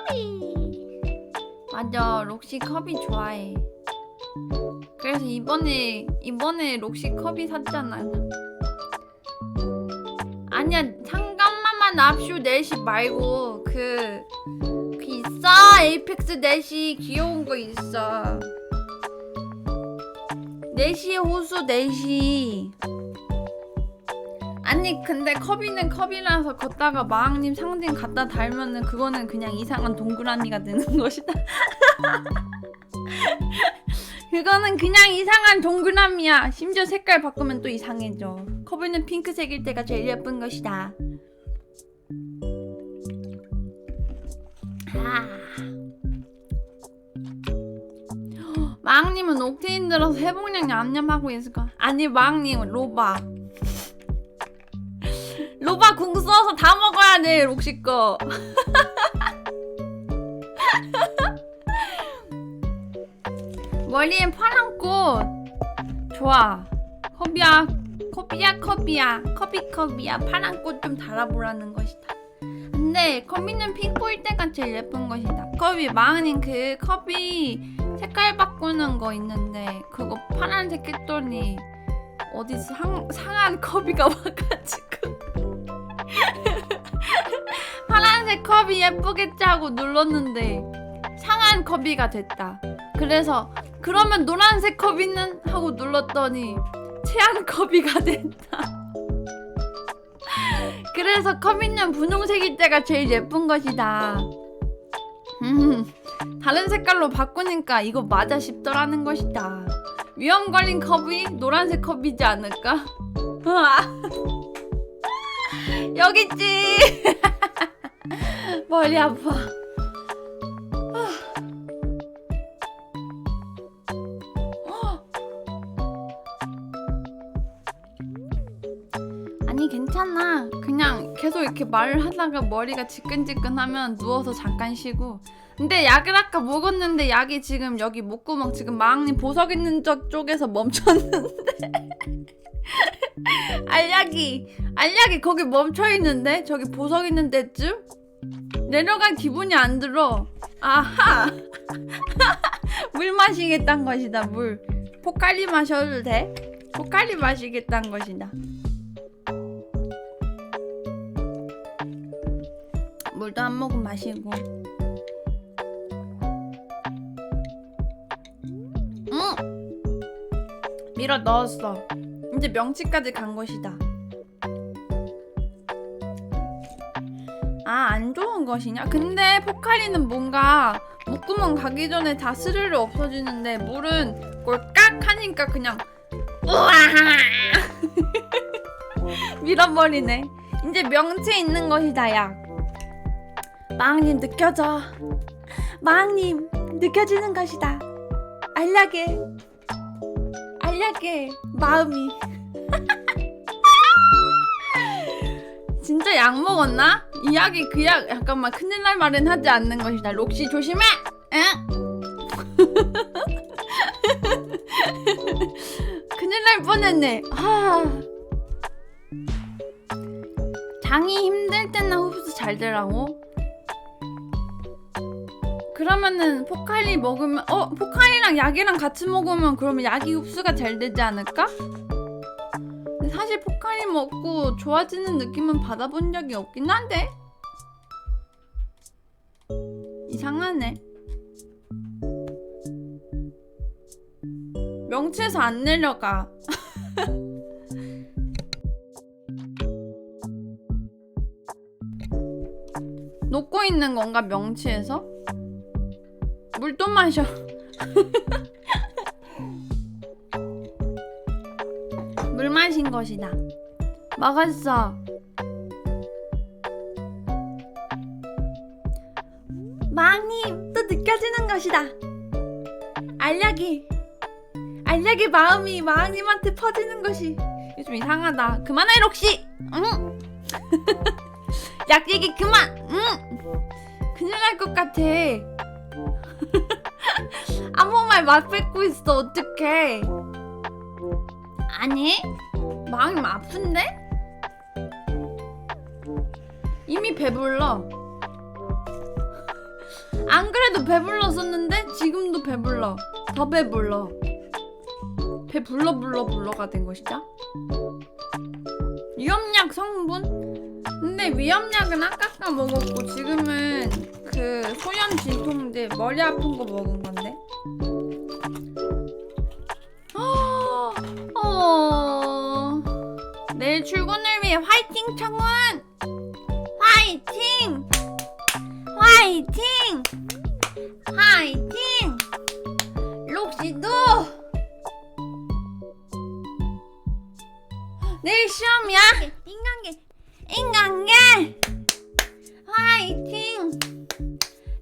컵이 맞아 록시 컵이 좋아해. 그래서 이번에 록시 컵이 샀잖아. 아니야 잠깐만만 납쇼 내시 말고 그 있어 에이펙스 내시 귀여운 거 있어. 내시의 호수 내시. 아니 근데 컵이는 컵이라서 걷다가 마왕님 상징 갖다 달면은 그거는 그냥 이상한 동그라미가 되는 것이다. 그거는 그냥 이상한 동그라미야. 심지어 색깔 바꾸면 또 이상해져. 컵이는 핑크색일 때가 제일 예쁜 것이다. 마왕님은 옥테인 들어서 해봉량 냠냠하고 있을까? 아니 마왕님은 로바 궁 써서 다 먹어야 돼 록시 거. 머리엔 파란 꽃 좋아. 컵이야 파란 꽃 좀 달아보라는 것이다. 근데 컵이는 핑크일 때가 제일 예쁜 것이다. 컵이 마흔인 그 컵이 색깔 바꾸는 거 있는데 그거 파란색 했더니 어디서 상한 컵이가 와가지고 파란색 컵이 예쁘겠지 하고 눌렀는데 상한 컵이가 됐다. 그래서 그러면 노란색 컵이는 하고 눌렀더니 체한 컵이가 됐다. 그래서 컵이는 분홍색일 때가 제일 예쁜 것이다. 다른 색깔로 바꾸니까 이거 맞아 싶더라는 것이다. 위험 걸린 컵이 노란색 컵이지 않을까? 여기 있지. 머리 아파. 아니 괜찮아. 그냥 계속 이렇게 말을 하다가 머리가 지끈지끈하면 누워서 잠깐 쉬고. 근데 약을 아까 먹었는데 약이 지금 여기 목구멍 지금 마왕님 보석 있는 쪽에서 멈췄는데 알약이 거기 멈춰있는데 저기 보석 있는 데쯤 내려갈 기분이 안 들어. 아하 물 마시겠다는 것이다. 물 포칼리 마셔도 돼? 포칼리 마시겠다는 것이다. 물도 한 모금 마시고. 밀어 넣었어. 이제 명치까지 간 것이다. 아, 안 좋은 것이냐? 근데 포칼리는 뭔가 목구멍 가기 전에 다 스르르 없어지는데 물은 꼴깍 하니까 그냥 우와 밀어버리네. 이제 명치에 있는 것이다. 약. 마왕님 느껴져. 마왕님 느껴지는 것이다. 알약의 마음이. 진짜 약 먹었나? 이 약이 그 약. 잠깐만, 큰일 날 말은 하지 않는 것이다. 록시 조심해. 응? 큰일 날 뻔했네. 장이 힘들 때나 흡수 잘 되라고? 그러면은 포칼리 먹으면 포칼리랑 약이랑 같이 먹으면 그러면 약이 흡수가 잘 되지 않을까? 근데 사실 포칼리 먹고 좋아지는 느낌은 받아본 적이 없긴 한데 이상하네. 명치에서 안 내려가. 녹고 있는 건가 명치에서? 물 또 마셔. 물 마신 것이다. 먹었어. 마왕님 또 느껴지는 것이다. 알약이 마음이 마왕님한테 퍼지는 것이. 이거 좀 이상하다. 그만해 록시. 응. 약 얘기 그만. 응. 큰일 날 것 같아. 아무 말 막 뱉고 있어. 어떡해. 아니 마음이 아픈데? 이미 배불러. 안 그래도 배불렀었는데 지금도 배불러. 더 배불러. 배 불러가 된 것이죠? 위험약 성분? 근데 위험약은 아까 먹었고 지금은 그 소염 진통제 머리 아픈 거 먹은 건데. 내일 출근을 위해 화이팅 청원! 화이팅! 화이팅! 화이팅! 록시도 내일 시험이야. 인간계 화이팅!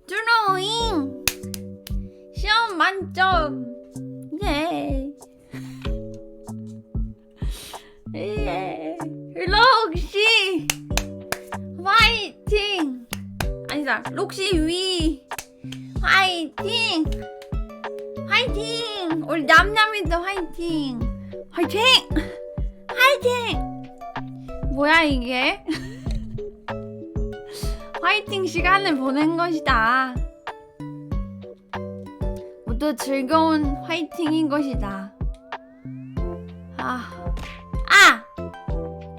드로잉 시험 만점. 예. 예. 록시 화이팅. 아니다, 록시 위 화이팅. 화이팅. 우리 냠냠이도 화이팅. 화이팅. 화이팅. 뭐야 이게? 화이팅 시간을 보낸 것이다. 모두 즐거운 화이팅인 것이다.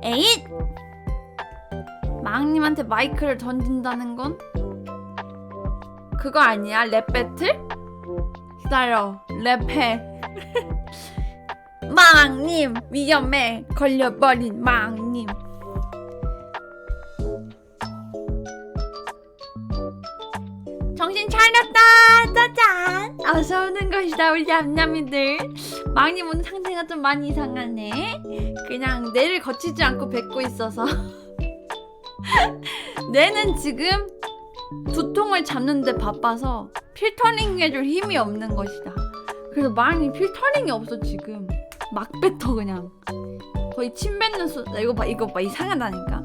에잇! 마왕님한테 마이크를 던진다는 건? 그거 아니야? 랩 배틀? 기다려, 랩해. 마왕님 위험에 걸려버린 마왕님. 정신 차렸다. 짜잔. 어서 오는 것이다 우리 냠냠이들. 마왕님 오늘 상태가 좀 많이 이상하네. 그냥 뇌를 거치지 않고 뱉고 있어서. 뇌는 지금 두통을 잡는데 바빠서 필터링 해줄 힘이 없는 것이다. 그래서 많이 필터링이 없어 지금. 막 뱉어 그냥. 거의 침 뱉는 이거 봐 이상하다니까.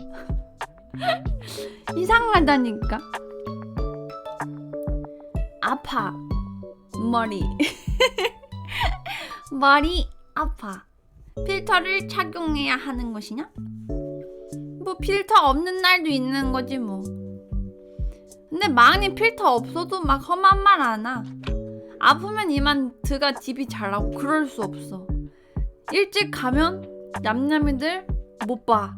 이상하다니까. 아파 머리. 머리 아파. 필터를 착용해야 하는 것이냐? 뭐 필터 없는 날도 있는 거지 뭐. 근데 많이 필터 없어도 막 험한 말 안 하. 아프면 이만 드가 딥이 잘나고 그럴 수 없어. 일찍 가면 냠냠이들 못 봐.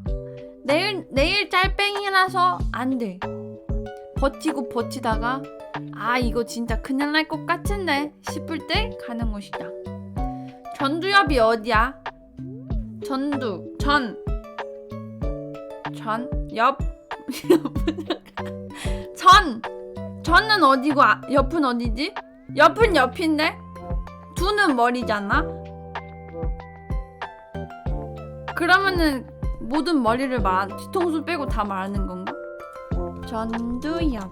내일 짤뺑이라서 안 돼. 버티고 버티다가 아 이거 진짜 큰일 날 것 같은데 싶을 때 가는 것이다. 전두엽이 어디야? 전은 어디고 옆은 어디지? 옆은 옆인데 두는 머리잖아. 그러면은 모든 머리를 뒤통수 빼고 다 말하는 건가? 전두엽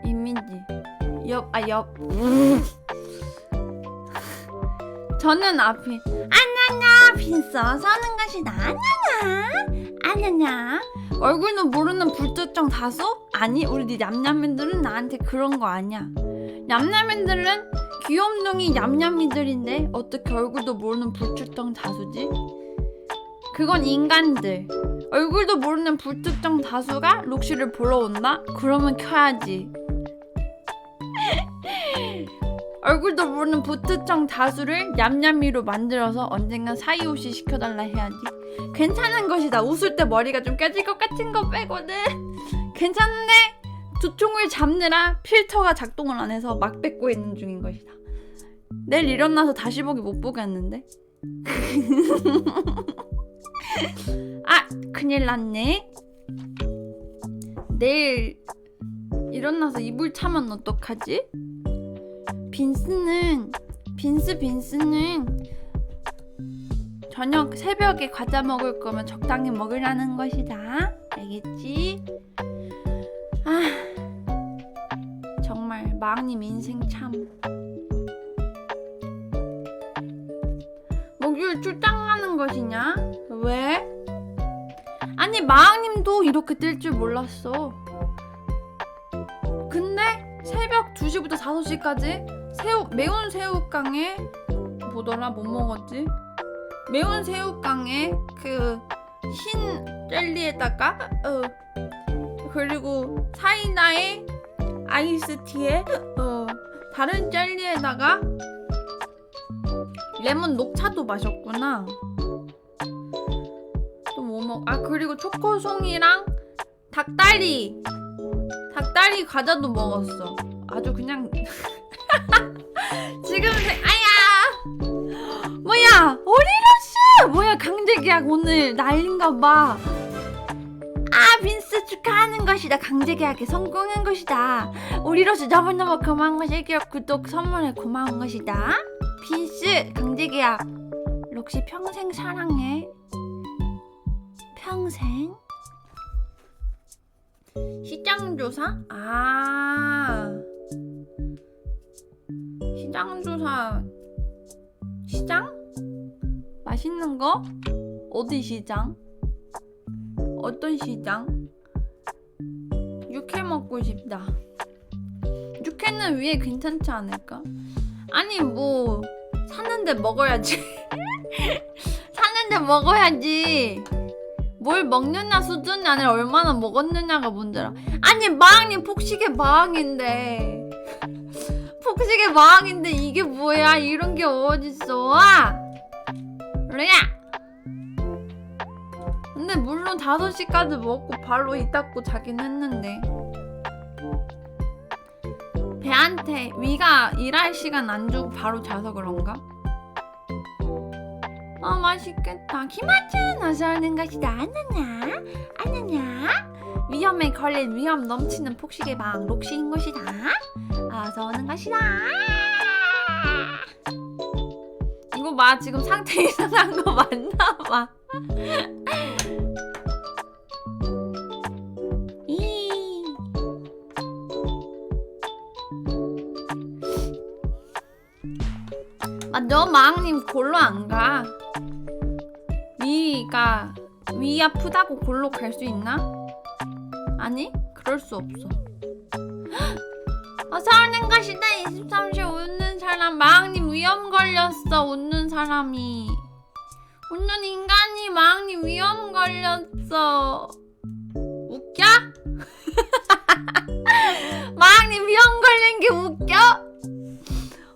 이미지 옆 저는 앞이 아냐냐 빈 써서는 것이다. 아냐냐 얼굴도 모르는 불특정 다수? 아니 우리 냠냠이들은 나한테 그런 거 아니야. 냠냠이들은 귀염둥이 냠냠이들인데 어떻게 얼굴도 모르는 불특정 다수지? 그건 인간들. 얼굴도 모르는 불특정 다수가 록시를 보러 온다? 그러면 켜야지. 얼굴도 모르는 불특정 다수를 냠냠이로 만들어서 언젠간 사이오시 시켜달라 해야지. 괜찮은 것이다. 웃을 때 머리가 좀 깨질 것 같은 거 빼고는 괜찮은데 두통을 잡느라 필터가 작동을 안 해서 막 뱉고 있는 중인 것이다. 내일 일어나서 다시 보기 못 보겠는데? 아 큰일 났네. 내일 일어나서 이불 차면 어떡하지? 빈스는 저녁 새벽에 과자 먹을 거면 적당히 먹으라는 것이다. 알겠지? 아 정말 마왕님 인생 참. 목요일 출장 가는 것이냐? 왜? 아니 마왕님도 이렇게 뜰 줄 몰랐어. 근데 새벽 2시부터 5시까지 매운 새우깡에 뭐더라? 뭐 먹었지? 매운 새우깡에 그 흰 젤리에다가 그리고 사이다에 아이스티에 다른 젤리에다가 레몬 녹차도 마셨구나. 또 뭐 그리고 초코송이랑 닭다리 과자도 먹었어. 아주 그냥 지금 아야 뭐야 오리로스 뭐야 강제 계약 오늘 난린가 봐. 아 빈스 축하하는 것이다. 강제 계약에 성공한 것이다. 오리로스 너무너무 고마운 것이 기업 구독 선물에 고마운 것이다. 빈스 강제 계약 록시 평생 사랑해. 평생. 시장조사? 시장조사. 시장? 맛있는 거? 어디 시장? 어떤 시장? 육회 먹고 싶다. 육회는 위에 괜찮지 않을까? 아니 뭐 샀는데 먹어야지. 샀는데 먹어야지. 뭘 먹느냐 수준이 아니라 얼마나 먹었느냐가 문제라. 아니 마왕님 폭식의 마왕인데 폭식의 마왕인데 이게 뭐야. 이런 게 어딨어. 그래야. 근데 물론 5시까지 먹고 바로 이 닦고 자긴 했는데 배한테 위가 일할 시간 안 주고 바로 자서 그런가? 맛있겠다. 키마츠 어서 오는 것이다. 아느냐 위험에 걸릴 위험 넘치는 폭식의 방 록시인 것이다. 어서 오는 것이다. 이거 봐 지금 상태 이상한 거 맞나 봐. 이야 너 마왕님 골로 안 가. 위 아프다고 골로 갈 수 있나? 아니, 그럴 수 없어. 어서 오는 것이다. 23시 웃는 사람. 마왕님 위험 걸렸어. 웃는 사람이. 웃는 인간이 마왕님 위험 걸렸어. 웃겨? 마왕님 위험 걸린 게 웃겨?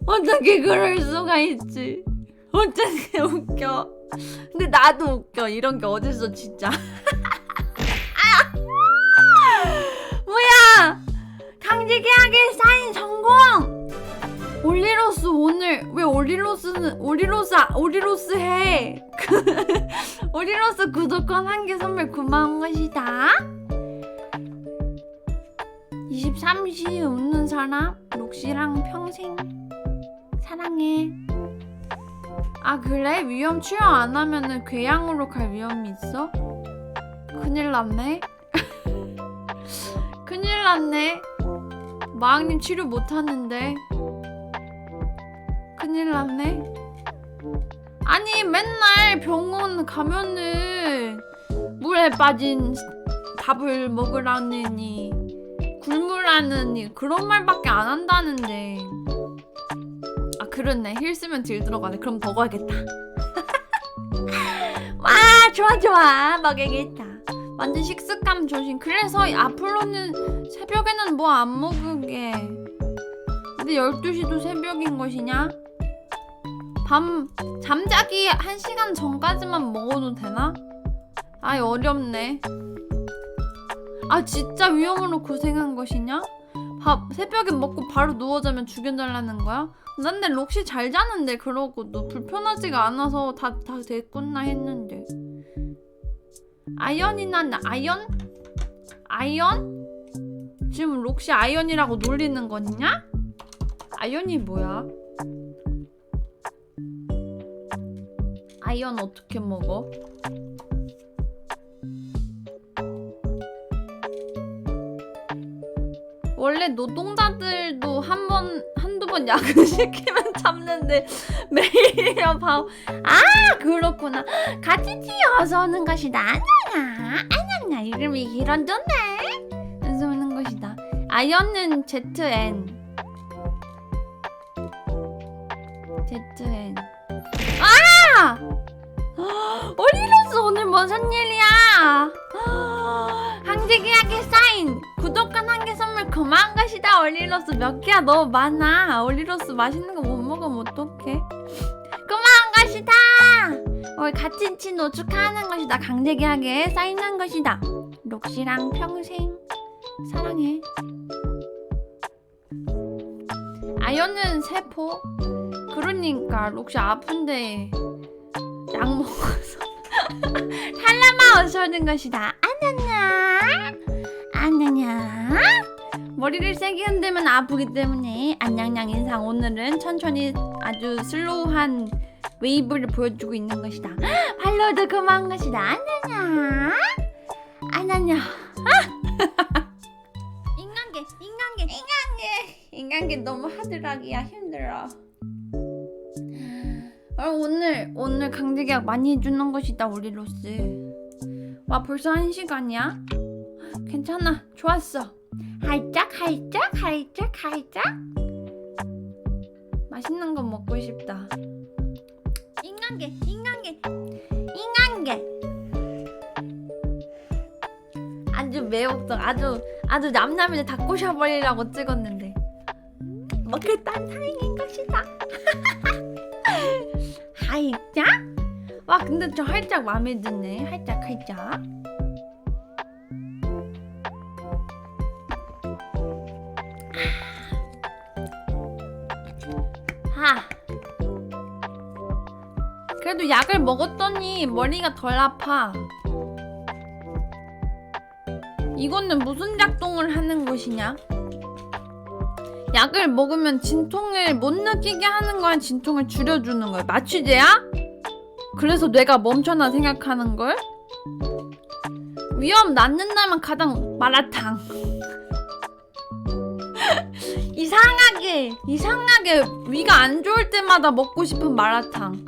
어떻게 그럴 수가 있지? 어떻게 웃겨? 근데 나도 웃겨. 이런 게 어딨어 진짜. 뭐야? 강제 계약의 사인 성공! 올리로스 오늘 왜 오리로스 해? 오리로스 구독권 1개 선물 고마운 것이다. 23시 웃는 사람 록시랑 평생 사랑해. 아 그래? 위험 치료 안 하면은 궤양으로 갈 위험이 있어? 큰일 났네. 큰일 났네. 마왕님 치료 못 하는데. 큰일 났네. 아니 맨날 병원 가면은 물에 빠진 밥을 먹으라느니 굶으라느니 그런 말밖에 안 한다는데. 아 그렇네. 힐 쓰면 딜 들어가네. 그럼 먹어야겠다. 와 좋아 먹어야겠다. 완전 식습관 조심. 그래서 앞으로는 새벽에는 뭐 안 먹으게. 근데 12시도 새벽인 것이냐? 밤 잠자기 1시간 전까지만 먹어도 되나? 아이 어렵네. 아 진짜 위험으로 고생한 것이냐? 밥 새벽에 먹고 바로 누워자면 죽여달라는 거야? 난 근데 록시 잘 자는데 그러고도 불편하지가 않아서 다 됐구나 했는데. 아연이나 아연? 아연? 지금 록시 아연이라고 놀리는 거냐? 아연이 뭐야? 아연 어떻게 먹어? 원래 노동자들도 한두 번 야근시키면 참는데 매일이면 바보. 아 그렇구나. 같이 튀어서 오는 것이다. 아냐냐 이름이 길어졌네. 그래서 오는 것이다. 아연은 ZN. 아! 오리로스 오늘 무슨 일이야? 강제 계약의 사인. 구독권 1개 선물 고마운 것이다. 올리로스 몇 개야? 너무 많아. 올리로스 맛있는 거 못 먹으면 어떡해? 고마운 것이다. 오늘 같이 친노 축하하는 것이다. 강제 계약에 사인한 것이다. 록시랑 평생 사랑해. 아연은 세포. 그러니까 록시 아픈데 약 먹어서. 탈라마 어서 오는 것이다. 안녕냐. 머리를 세게 흔들면 아프기 때문에 안냥냥 인상. 오늘은 천천히 아주 슬로우한 웨이브를 보여주고 있는 것이다. 발로도 고마운 것이다. 안녕냐. 인간계 너무 하드락이야. 힘들어. 오늘 강제계약 많이 해주는 것이다. 오리로스. 와 벌써 1시간이야? 괜찮아. 좋았어. 할짝 맛있는 거 먹고 싶다. 인간계 아주 매혹적. 아주 냠냠이를 다 꼬셔버리려고 찍었는데 먹겠다는 사랑인 것이다. 할짝? 와 근데 저 할짝 마음에 드네. 할짝 그래도 약을 먹었더니 머리가 덜 아파. 이거는 무슨 작동을 하는 것이냐? 약을 먹으면 진통을 못 느끼게 하는 거야? 진통을 줄여주는 거야? 마취제야? 그래서 뇌가 멈춰나 생각하는 걸? 위험 낳는다면 가장 마라탕. 이상하게 이상하게 위가 안 좋을 때마다 먹고 싶은 마라탕.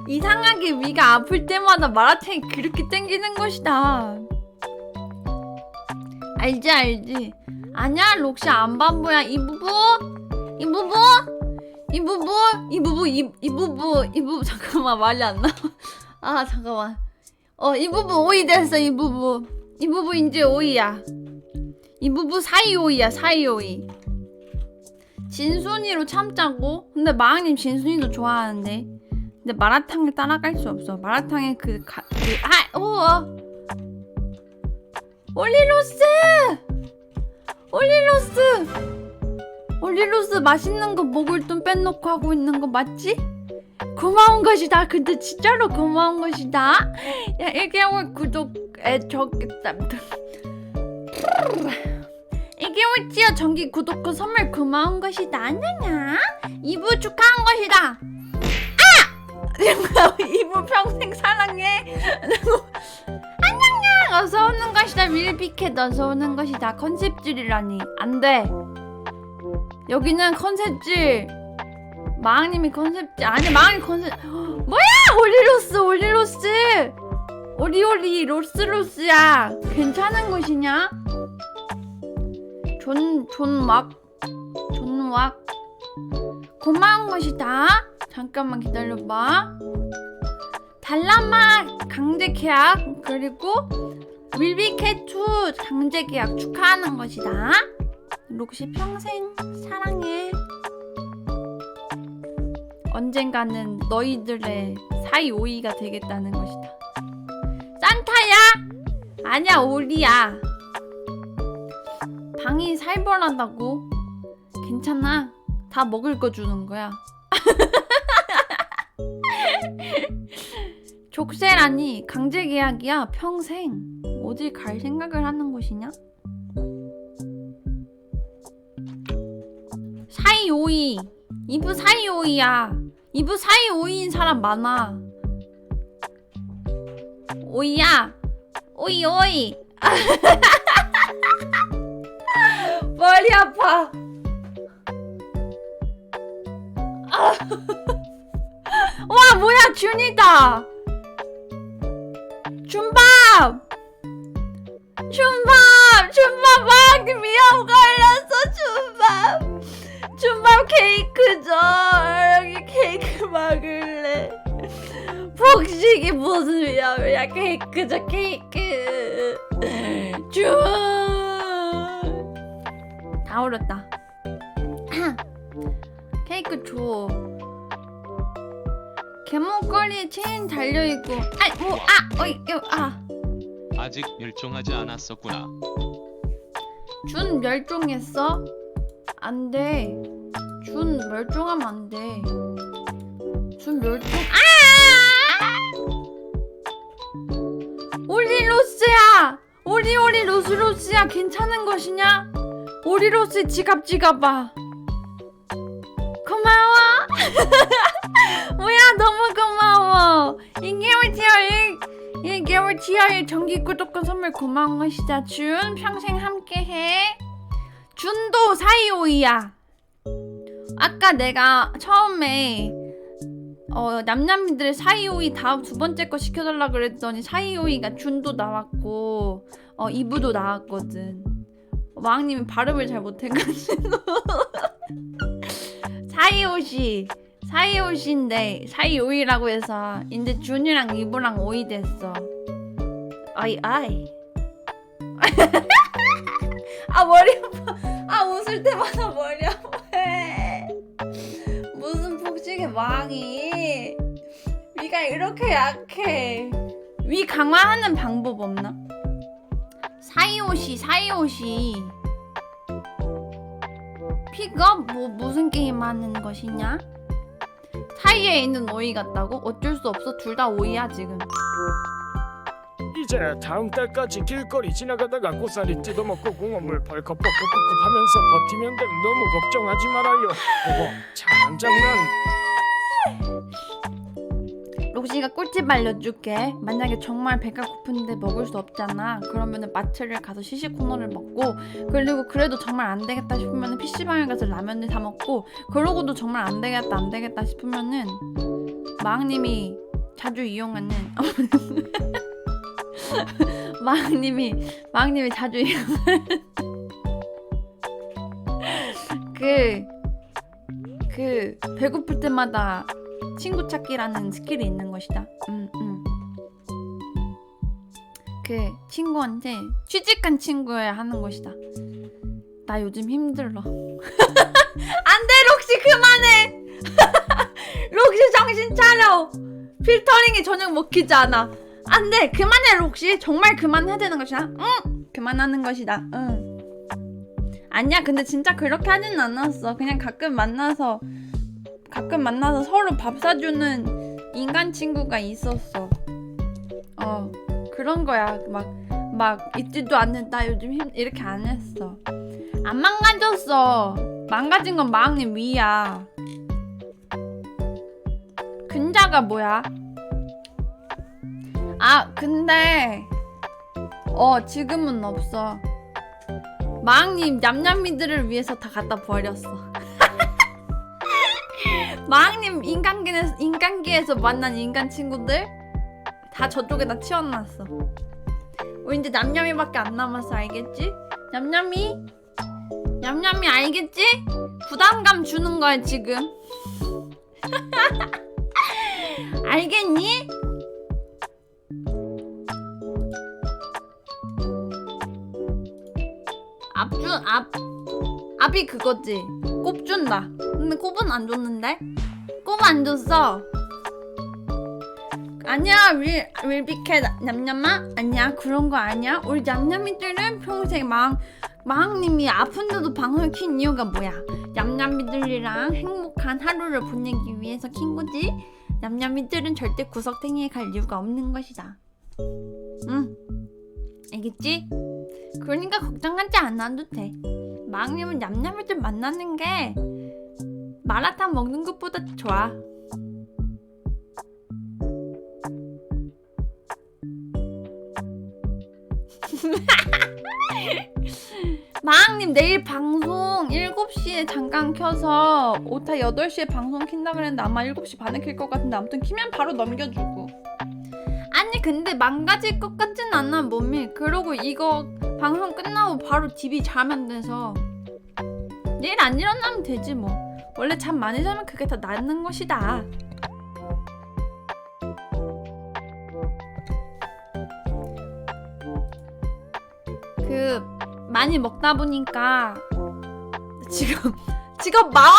이상하게 위가 아플 때마다 마라탕이 그렇게 땡기는 것이다. 알지. 아니야, 록시 안 바보야. 이부부 잠깐만, 말이 안 나와. 아, 잠깐만. 이부부 오이 됐어. 이부부 이제 오이야. 이부부 사이오이야. 사이오이. 진순이로 참자고. 근데 마왕님 진순이도 좋아하는데. 근데 마라탕을 따라갈 수 없어. 마라탕의 올리로스 맛있는 거 먹을 돈 빼놓고 하고 있는 거 맞지? 고마운 것이다. 근데 진짜로 고마운 것이다. 야, 1개월 구독에 이개월 찌어 정기 구독과 선물 고마운 것이다. 안녕냐? 이부 축하한 것이다. 이부 평생 사랑해. 안녕냐? 어서 오는 것이다. 밀비캣 어서 오는 것이다. 컨셉질이라니. 안돼. 여기는 컨셉질. 마왕님이 컨셉질. 아니, 마왕이 컨셉. 뭐야? 올리로스. 오리오리 로스야. 괜찮은 것이냐? 존왁 고마운 것이다. 잠깐만 기다려봐. 달라마 강제 계약 그리고 윌비캣2 강제 계약 축하하는 것이다. 록시 평생 사랑해. 언젠가는 너희들의 사이오이가 되겠다는 것이다. 산타야? 아니야, 오리야. 방이 살벌하다고? 괜찮아. 다 먹을 거 주는 거야. 족쇄라니. 강제 계약이야. 평생. 어딜 갈 생각을 하는 것이냐? 사이오이. 이브 사이오이야. 이브 사이오이인 사람 많아. 오이야. 오이. 머리 아파. 와, 뭐야, 준이다. 준밥 마왕님 위험 걸렸어. 준밥 케이크 줘. 여기 케이크 먹을래. 폭식이 무슨 위험이야. 케이크 줘. 케이크 다 얼었다. 케이크 줘. 개목걸이에 체인 달려있고. 아직 멸종하지 않았었구나. 준 멸종했어? 안돼. 준 멸종하면 안돼. 준 멸종. 올리로스야. 오리오리 로스야. 괜찮은 것이냐? 오리로스 지갑 찍어봐. 고마워. 뭐야, 너무 고마워. 1개월 티어의 정기 구독과 선물 고마운 것이다. 준 평생 함께해. 준도 사이오이야. 아까 내가 처음에 냠냠이들 사이오이 다음 두 번째 거 시켜달라 그랬더니 사이오이가 준도 나왔고 이브도 나왔거든. 왕님이 발음을 잘 못해가지고 사이오시인데 사이오이라고 해서 이제 준이랑 이브랑 오이 됐어. 아이 머리 아파. 웃을 때마다 머리 아파해. 무슨 폭식의 왕이. 위가 이렇게 약해. 위 강화하는 방법 없나? 사이오시 픽업? 무슨 게임 하는 것이냐? 사이에 있는 오이 같다고? 어쩔 수 없어. 둘 다 오이야 지금. 이제 다음 달까지 길거리 지나가다가 고사리 뜯어먹고 공어물 벌컥벌컥 하면서 버티면 돼. 너무 걱정하지 말아요. 참 장난. 록시가 꿀팁 알려줄게. 만약에 정말 배가 고픈데 먹을 수 없잖아. 그러면은 마트를 가서 시식 코너를 먹고, 그리고 그래도 정말 안 되겠다 싶으면은 PC방에 가서 라면을 사 먹고, 그러고도 정말 안 되겠다 싶으면은 마왕님이 자주 이용하는 마왕님이 자주 이용하는 그 배고플 때마다 친구 찾기라는 스킬이 있는 것이다. 그 친구한테 취직한 친구야 하는 것이다. 나 요즘 힘들어. 안돼 록시 그만해. 록시 정신 차려. 필터링이 전혀 먹히지 않아. 안돼 그만해 록시. 정말 그만해야 되는 것이다. 응 그만하는 것이다. 응. 아니야 근데 진짜 그렇게 하진 않았어. 그냥 가끔 만나서 서로 밥 사주는 인간 친구가 있었어. 그런 거야. 막 있지도 않는 나 요즘 이렇게 안 했어. 안 망가졌어. 망가진 건 마왕님 위야. 근자가 뭐야? 아 근데 지금은 없어. 마왕님 냠냠이들을 위해서 다 갖다 버렸어. 마왕님 인간계에서 만난 인간 친구들 다 저쪽에다 치워놨어. 우리 이제 냠냠이밖에 안 남았어. 알겠지? 냠냠이 알겠지? 부담감 주는 거야 지금. 알겠니? 앞이 그거지. 꼽 준다. 근데 꼽은 안 줬는데? 꼽 안 줬어. 아니야 윌비케 냠냠아? 아니야 그런 거 아니야. 우리 냠냠이들은 평생 마왕님이 아픈데도 방송을 킨 이유가 뭐야? 냠냠이들이랑 행복한 하루를 보내기 위해서 킨 거지. 냠냠이들은 절대 구석탱이에 갈 이유가 없는 것이다. 응 알겠지? 그러니까 걱정하지 않아도 돼. 마왕님은 냠냠이들 만나는 게 마라탕 먹는 것보다 좋아. 마왕님 내일 방송 7시에 잠깐 켜서 오타 8시에 방송 킨다 그랬는데 아마 7시 반에 킬 것 같은데 아무튼 키면 바로 넘겨주고. 아니 근데 망가질 것 같진 않아 몸이. 그러고 이거 방송 끝나고 바로 DB 자면 돼서 내일 안 일어나면 되지 뭐. 원래 잠 많이 자면 그게 더 낫는 것이다. 많이 먹다 보니까 직업 마왕.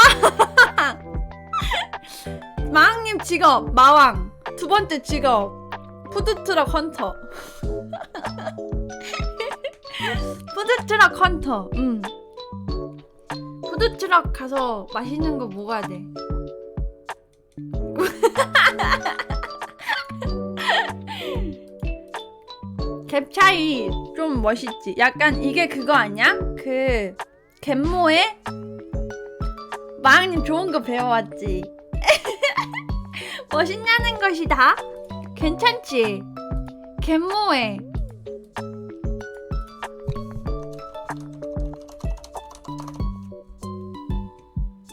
마왕님 직업 마왕. 두 번째 직업 푸드트럭 헌터. 푸드트럭 헌터. 푸드트럭 가서 맛있는 거 먹어야 돼. 갭 차이 좀 멋있지. 약간 이게 그거 아니야? 그 갯모에 마왕님 좋은 거 배워왔지. 멋있냐는 것이다. 괜찮지? 갯모에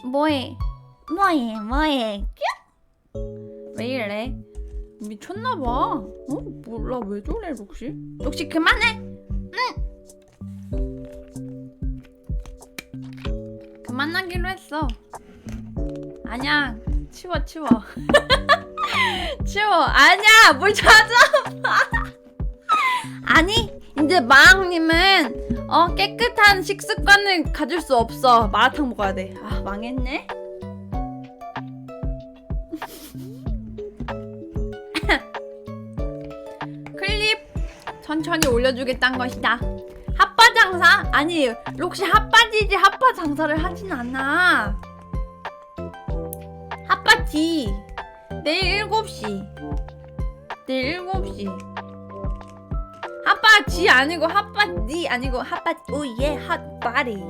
뭐해? 왜 이래? 미쳤나봐. 몰라 왜 저래 록시? 록시 그만해. 그만하기로 했어. 아니야 치워. 치워. 아니야 뭘 찾아. 아니 이제 마왕님은 깨끗한 식습관을 가질 수 없어. 마라탕 먹어야 돼. 아 망했네. 클립 천천히 올려주겠다는 것이다. 핫바 장사? 아니 록시 핫바지지. 핫바 장사를 하진 않아. 핫바지 내일 7시. 핫바지 아니고 핫바지 아니고 핫바지. 오예 핫바리.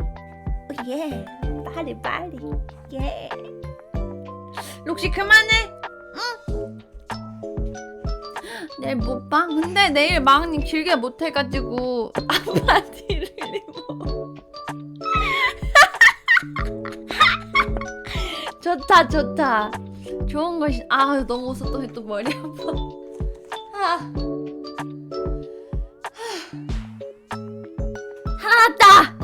오예 바리 예. 록시 그만해. 응. 내일 못 봐? 근데 내일 마왕님 길게 못 해가지고 한마디를 입어. 좋다 좋다. 좋은 것이. 아 너무 웃었더니 또 머리 아파. 아. 하나 왔다.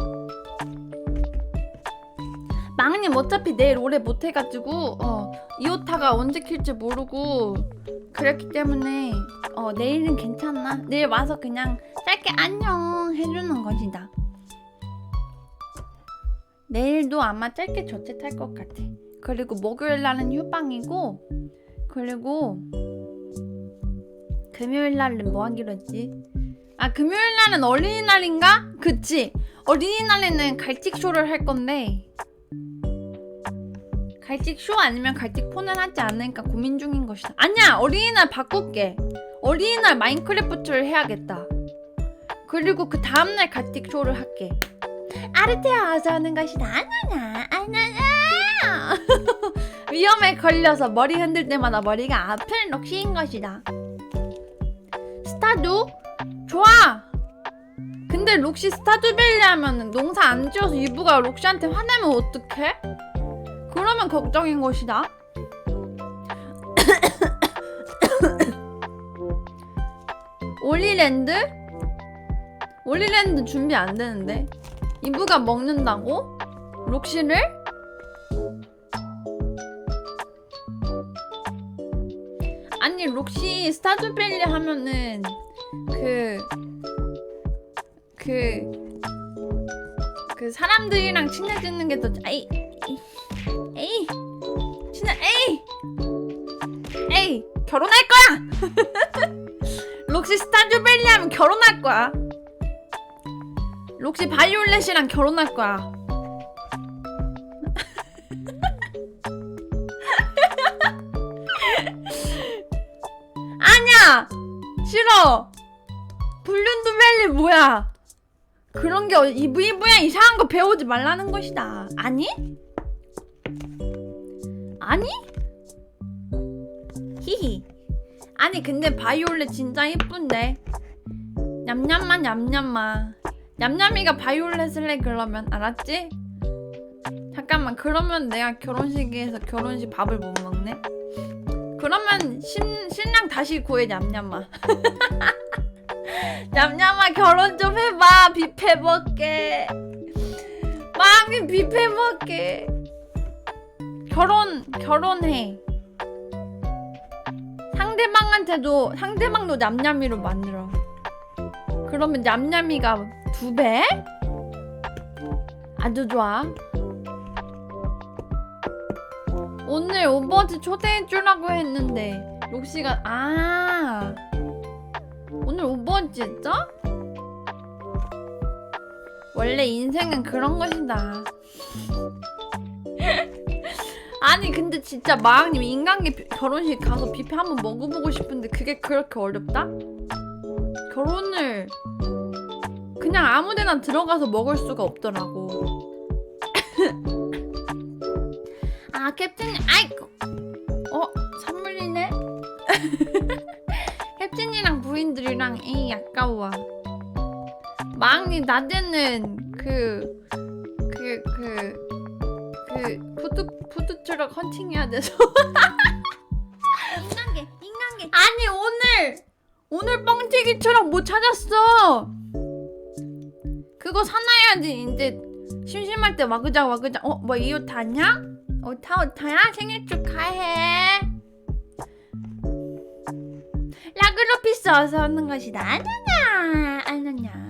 마왕님 어차피 내일 오래 못 해가지고 이오타가 언제 킬지 모르고 그랬기 때문에 내일은 괜찮나? 내일 와서 그냥 짧게 안녕 해주는 것이다. 내일도 아마 짧게 저체 탈 것 같아. 그리고 목요일 날은 휴방이고, 그리고 금요일 날은 뭐 하기로 했지? 아 금요일 날은 어린이날인가? 그치? 어린이날에는 갈직쇼를 할 건데 갈직쇼 아니면 갈직폰을 하지 않을까 고민 중인 것이다. 아니야! 어린이날 바꿀게. 어린이날 마인크래프트를 해야겠다. 그리고 그 다음날 갈직쇼를 할게. 아르테아 어서 오는 것이다. 아나나 아나나 위험에 걸려서 머리 흔들 때마다 머리가 아픈 록시인 것이다. 스타두? 좋아! 근데 록시 스타듀밸리 하면 농사 안 지어서 이브가 록시한테 화내면 어떡해? 그러면 걱정인 것이다. 올리랜드? 올리랜드 준비 안 되는데. 이브가 먹는다고? 록시를? 아니 록시 스타듀밸리 하면은 그 사람들이랑 친해지는 게 더 에이 진짜 에이 결혼할 거야. 록시 스타듀밸리 하면 결혼할 거야. 록시 바이올렛이랑 결혼할 거야. 아니야 싫어. 블룬드밸리 뭐야? 그런 게 이브이브야. 이상한 거 배우지 말라는 것이다. 아니? 아니? 히히. 아니 근데 바이올렛 진짜 예쁜데. 냠냠마 냠냠마. 냠냠이가 바이올렛을 해. 그러면 알았지? 잠깐만 그러면 내가 결혼식에서 결혼식 밥을 못 먹네? 그러면 신랑 다시 구해. 냠냠마. 냠냠아 결혼 좀 해봐. 뷔페 먹게. 마음이 뷔페 먹게. 결혼해. 상대방도 냠냠이로 만들어. 그러면 냠냠이가 2배? 아주 좋아. 오늘 오버워치 초대해주라고 했는데 록시가 오늘 오버워치 했죠? 원래 인생은 그런 것이다. 아니 근데 진짜 마왕님 인간계 결혼식 가서 뷔페 한번 먹어보고 싶은데 그게 그렇게 어렵다? 결혼을 그냥 아무데나 들어가서 먹을 수가 없더라고. 아 캡틴님 아이고 선물이네. 캡틴이랑 부인들이랑 에이 아까워. 마왕님 낮에는 푸드트럭 헌팅해야 돼서. 인간계. 아니 오늘 뻥튀기처럼 못 찾았어. 그거 사놔야지. 이제 심심할 때 와그작. 뭐 이 옷 타냐? 오타야? 생일 축하해. 라그로피스 어서 오는 것이다. 아냐냐.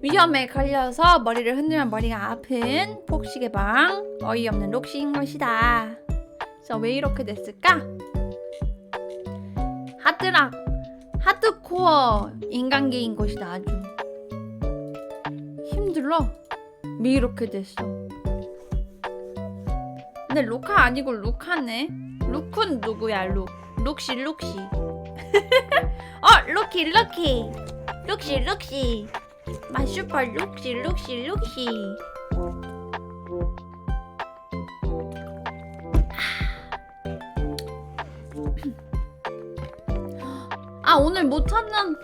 위험에 걸려서 머리를 흔들면 머리가 아픈 폭식의 방. 어이없는 록시인 것이다. 그래서 왜 이렇게 됐을까? 하드코어 인간계인 것이다. 아주 힘들어. 왜 이렇게 됐어? 근데 루카 아니고 루카네. 루크는 누구야? 룩시. 룩시. 마슈퍼 룩시. 오늘 못 찾는.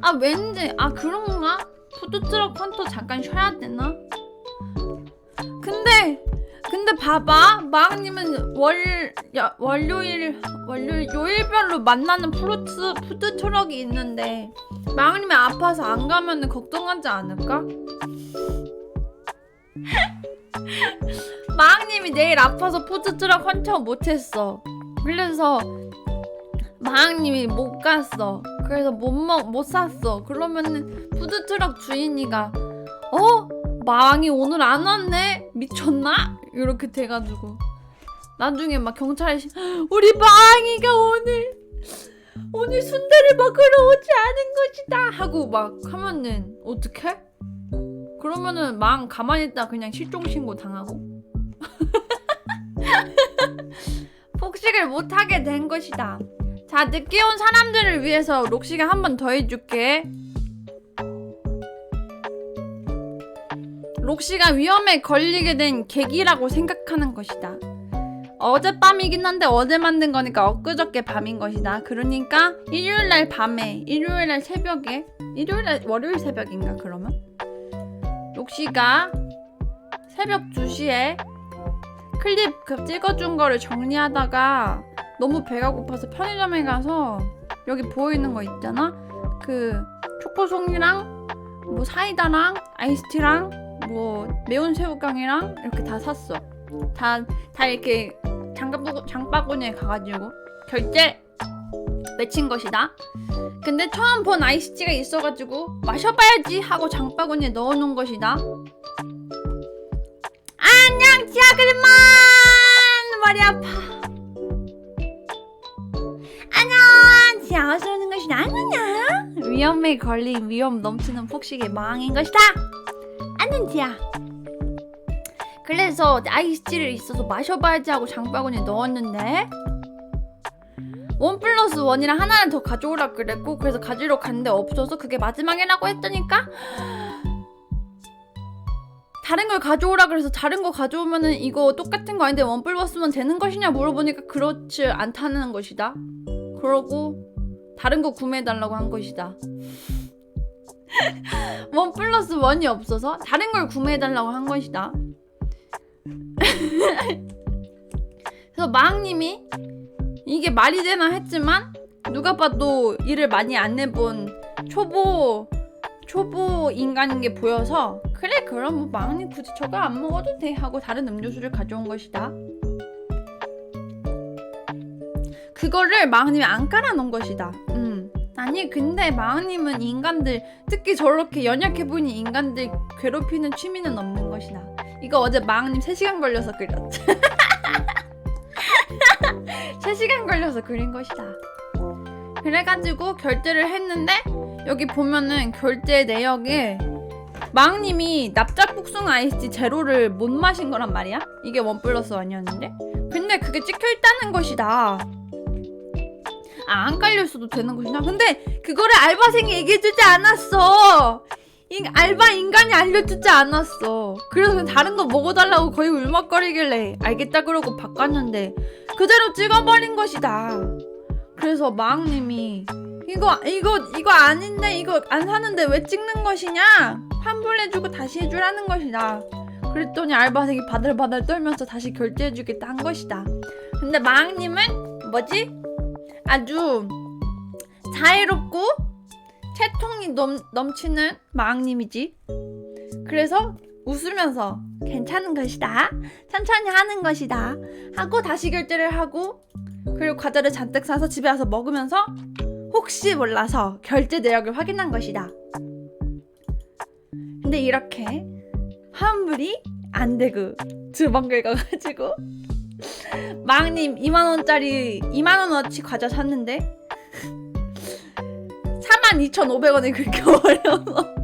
아 왠지 그런가? 푸드트럭 헌터 잠깐 쉬어야 되나? 근데 봐봐, 마왕님은 요일별로 만나는 푸드트럭이 있는데 마왕님이 아파서 안 가면 걱정하지 않을까? 마왕님이 내일 아파서 푸드트럭 헌터 못했어. 그래서 마왕님이 못 갔어. 그래서 못 샀어. 그러면은 푸드트럭 주인이가 마왕이 오늘 안 왔네? 미쳤나? 이렇게 돼가지고 나중에 막 경찰이 우리 마왕이가 오늘 순대를 먹으러 오지 않은 것이다 하고 막 하면은 어떡해? 그러면은 마왕 가만히 있다 그냥 실종신고 당하고 폭식을 못하게 된 것이다. 자, 늦게 온 사람들을 위해서 록시가 한 번 더 해줄게. 록시가 위험에 걸리게 된 계기라고 생각하는 것이다. 어젯밤이긴 한데 어제 만든 거니까 엊그저께 밤인 것이다. 그러니까 일요일날 밤에, 일요일날 새벽에, 월요일 새벽인가 그러면? 록시가 새벽 2시에 클립 찍어준 거를 정리하다가 너무 배가 고파서 편의점에 가서 여기 보이는 거 있잖아? 그 초코송이랑 뭐 사이다랑 아이스티랑 뭐 매운 새우깡이랑 이렇게 다 샀어. 다 이렇게 장바구니에 가가지고 결제 맺힌 것이다. 근데 처음 본 아이스티가 있어가지고 마셔봐야지 하고 장바구니에 넣어놓은 것이다. 안녕 지아그리만 머리 아파. 안녕 지아 어서 오는 것이 나느냐? 위험에 걸린 위험 넘치는 폭식의 마왕인 것이다. 안녕 지아. 그래서 아이스티를 있어서 마셔봐야지 하고 장바구니에 넣었는데 1+1이랑 하나를 더 가져오라 그랬고 그래서 가지러 갔는데 없어서 그게 마지막이라고 했더니까 다른 걸 가져오라 그래서 다른 거 가져오면은 이거 똑같은 거 아닌데 1+1 되는 것이냐 물어보니까 그렇지 않다는 것이다. 그러고 다른 거 구매해달라고 한 것이다. 1+1이 없어서 다른 걸 구매해달라고 한 것이다. 그래서 마왕님이 이게 말이 되나 했지만 누가 봐도 일을 많이 안 해본 초보 인간인 게 보여서 그래 그럼 뭐 마왕님 굳이 저거 안 먹어도 돼 하고 다른 음료수를 가져온 것이다. 그거를 마왕님이 안 깔아놓은 것이다. 아니 근데 마왕님은 인간들 특히 저렇게 연약해 보이는 인간들 괴롭히는 취미는 없는 것이다. 이거 어제 마왕님 3시간 걸려서 그렸지. 3시간 걸려서 그린 것이다. 그래가지고 결제를 했는데 여기 보면은 결제 내역에 마왕님이 납작복숭아 아이스티 제로를 못 마신 거란 말이야. 이게 1+1이었는데 근데 그게 찍혀있다는 것이다. 안 깔렸어도 되는 것이냐? 근데 그거를 알바생이 얘기해주지 않았어. 알바 인간이 알려주지 않았어. 그래서 그냥 다른 거 먹어달라고 거의 울먹거리길래 알겠다 그러고 바꿨는데 그대로 찍어버린 것이다. 그래서 마왕님이 이거 아닌데 이거 안 사는데 왜 찍는 것이냐? 환불해주고 다시 해주라는 것이다. 그랬더니 알바생이 바들바들 떨면서 다시 결제해주겠다 한 것이다. 근데 마왕님은 뭐지? 아주 자애롭고 채통이 넘치는 마왕님이지. 그래서 웃으면서 괜찮은 것이다. 천천히 하는 것이다. 하고 다시 결제를 하고 그리고 과자를 잔뜩 사서 집에 와서 먹으면서 혹시 몰라서 결제 내역을 확인한 것이다. 근데 이렇게 환불이 안 되고 2번 긁어가지고 마왕님 2만원어치 과자 샀는데 42,500원에 긁혀버려서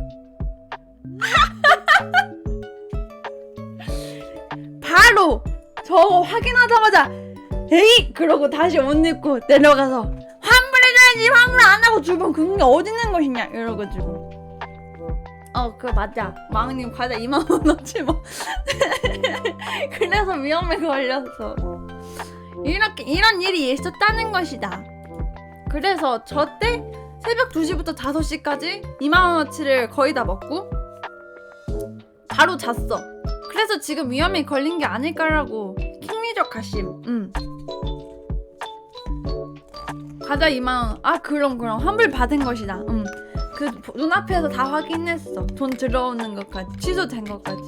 바로 저거 확인하자마자 에이! 그러고 다시 옷 입고 내려가서 환불해줘야지. 환불 안 하고 주변 긁는 게 어디 있는 것이냐 이러가지고 그거 맞아. 마왕님 과자 2만원어치 뭐 그래서 위험에 걸렸어. 이런 일이 있었다는 것이다. 그래서 저 때 새벽 2시부터 5시까지 2만원어치를 거의 다 먹고 바로 잤어. 그래서 지금 위험에 걸린 게 아닐까라고 킹리적 가심. 과자 2만원. 아 그럼 환불 받은 것이다. 그 눈앞에서 다 확인했어. 돈 들어오는 것까지 취소된 것까지.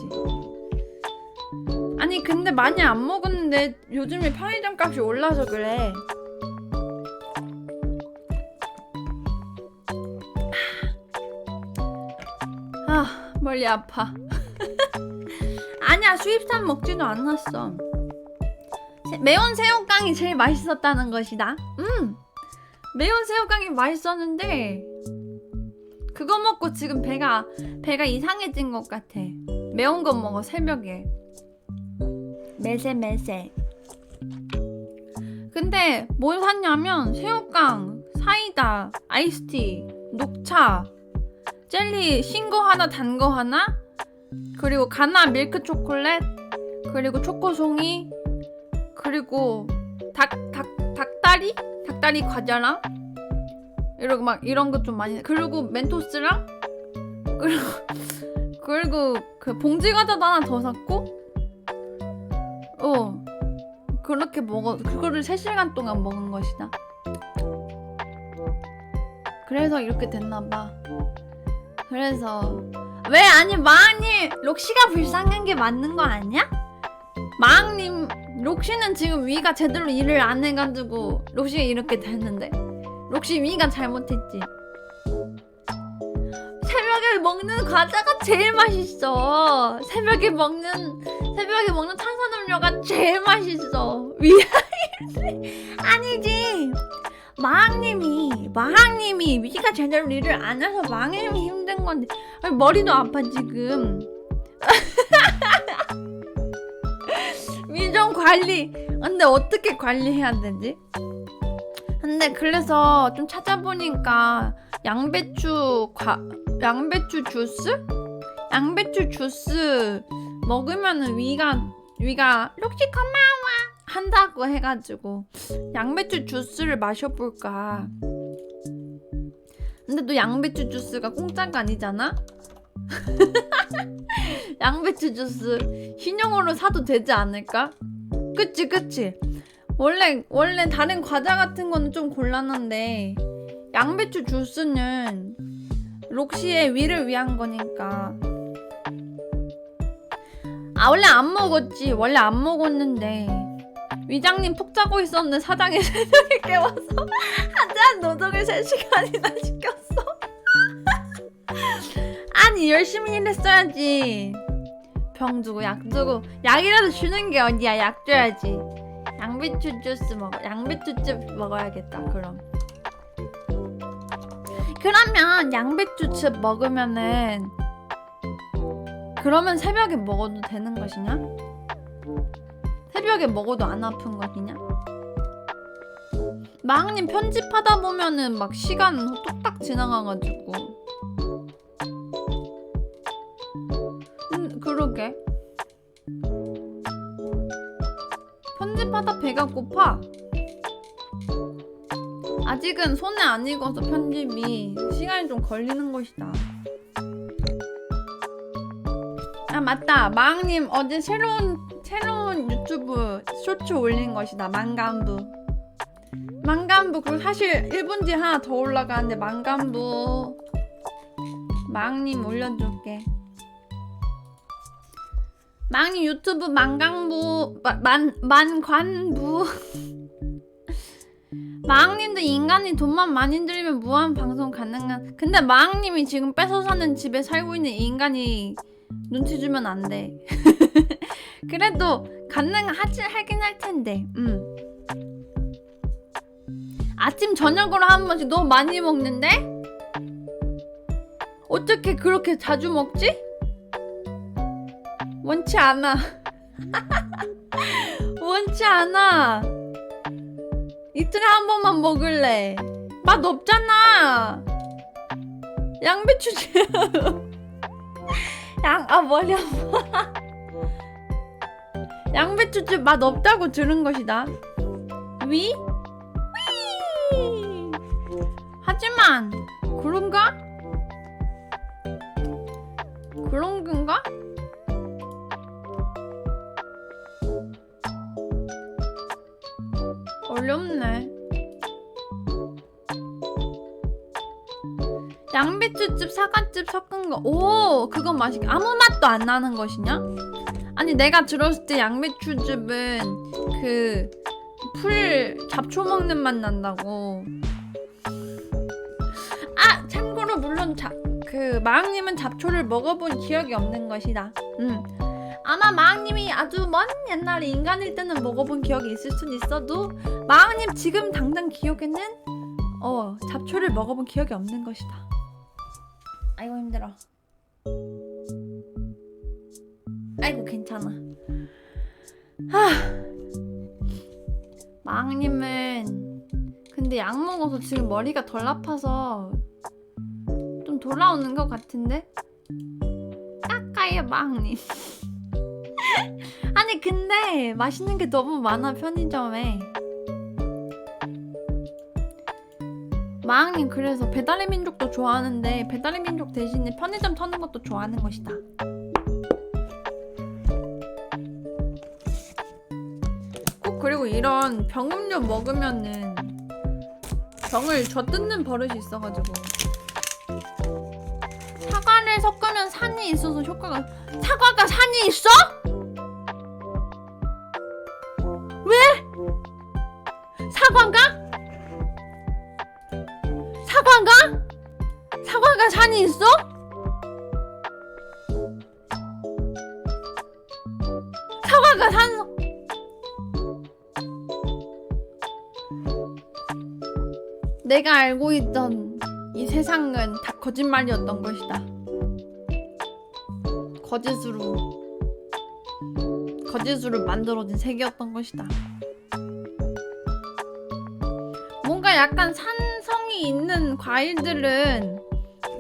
아니 근데 많이 안 먹었는데 요즘에 편의점 값이 올라서 그래. 아 머리 아파. 아니야 수입산 먹지도 않았어. 매운 새우깡이 제일 맛있었다는 것이다. 매운 새우깡이 맛있었는데 그거 먹고 지금 배가 이상해진 것 같아. 매운 거 먹어 새벽에. 매세. 근데 뭘 샀냐면 새우깡, 사이다, 아이스티, 녹차, 젤리, 신 거 하나, 단 거 하나, 그리고 가나 밀크 초콜릿, 그리고 초코송이, 그리고 닭다리 과자랑 이러고 막 이런 거 좀 많이, 그리고 멘토스랑 그리고 그 봉지 과자도 하나 더 샀고, 그렇게 먹어. 그거를 3시간 동안 먹은 것이다. 그래서 이렇게 됐나봐. 그래서 왜 아니 마왕님 록시가 불쌍한 게 맞는 거 아니야? 마왕님 록시는 지금 위가 제대로 일을 안 해가지고 록시가 이렇게 됐는데 록시 위가 잘못했지. 새벽에 먹는 과자가 제일 맛있어. 새벽에 먹는 탄산음료가 제일 맛있어. 아니지. 마왕님이 위가 제대로 일을 안 해서 마왕님이 힘든 건데. 아니, 머리도 아파 지금. 위 좀 관리. 근데 어떻게 관리해야 되지? 근데 그래서 좀 찾아보니까 양배추 주스 먹으면은 위가 록시 고마워 한다고 해가지고 양배추 주스를 마셔볼까. 근데 또 양배추 주스가 공짜가 아니잖아? 양배추 주스 신용으로 사도 되지 않을까? 그치? 원래 다른 과자 같은 거는 좀 곤란한데 양배추 주스는 록시의 위를 위한 거니까. 원래 안 먹었는데 위장님 푹 자고 있었는데 사장이 새벽에 깨워서 한잔 노동을 3시간이나 시켰어. 아니 열심히 일했어야지. 병 주고 약 주고 약이라도 주는 게 어디야. 약 줘야지. 양배추 주스 먹어야겠다. 그러면 양배추즙 먹으면은 그러면 새벽에 먹어도 되는 것이냐? 새벽에 먹어도 안 아픈 것이냐? 마왕님 편집하다 보면은 막 시간 뚝딱 지나가가지고 그러게 편집하다 배가 고파. 아직은 손에 안 익어서 편집이 시간이 좀 걸리는 것이다. 아 맞다. 마왕님 어제 새로운 유튜브 쇼츠 올린 것이다. 만간부 그리고 사실 1분 뒤에 하나 더 올라가는데 만간부 마왕님 올려줄게. 마왕님 유튜브 만간부 만관부 마왕님도 인간이 돈만 많이 들이면 무한 방송 가능한. 근데 마왕님이 지금 뺏어 사는 집에 살고 있는 인간이 눈치 주면 안 돼. 그래도 하긴 할 텐데. 아침 저녁으로 한 번씩 너무 많이 먹는데? 어떻게 그렇게 자주 먹지? 원치 않아. 이틀에 한 번만 먹을래. 맛 없잖아. 양배추즙. 머리 아파. 양배추즙 맛 없다고 들은 것이다. 하지만 그런가? 그런 건가? 어렵네. 양배추즙, 사과즙 섞은 거. 오, 그건 맛있게. 아무 맛도 안 나는 것이냐? 아니, 내가 들었을 때 양배추즙은 그 풀 잡초 먹는 맛 난다고. 아, 참고로 물론 그 마왕님은 잡초를 먹어본 기억이 없는 것이다. 아마 마왕님이 아주 먼 옛날에 인간일 때는 먹어본 기억이 있을 순 있어도 마왕님 지금 당장 기억에는 잡초를 먹어본 기억이 없는 것이다. 아이고 힘들어. 아이고 괜찮아. 마왕님은 근데 약 먹어서 지금 머리가 덜 아파서 좀 돌아오는 것 같은데? 까까예요 마왕님. 아니 근데 맛있는 게 너무 많아 편의점에. 마왕님 그래서 배달의 민족도 좋아하는데 배달의 민족 대신에 편의점 터는 것도 좋아하는 것이다. 꼭 그리고 이런 병음료 먹으면은 병을 젖뜯는 버릇이 있어가지고 사과를 섞으면 산이 있어서 효과가. 사과가 산이 있어? 왜? 사과가? 사과가 산이 있어? 사과가 산. 내가 알고 있던 이 세상은 다 거짓말이었던 것이다. 거짓으로 만들어진 세계였던 것이다. 뭔가 약간 산성이 있는 과일들은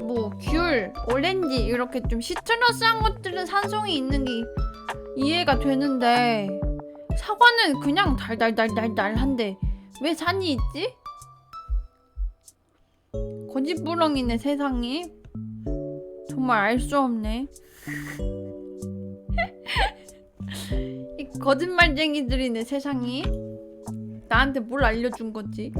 뭐 귤, 오렌지 이렇게 좀 시트러스한 것들은 산성이 있는 게 이해가 되는데 사과는 그냥 달달달달달한데 왜 산이 있지? 거짓부렁이네 세상이. 정말 알 수 없네. 이 거짓말쟁이들이네 세상이. 나한테 뭘 알려준 거지?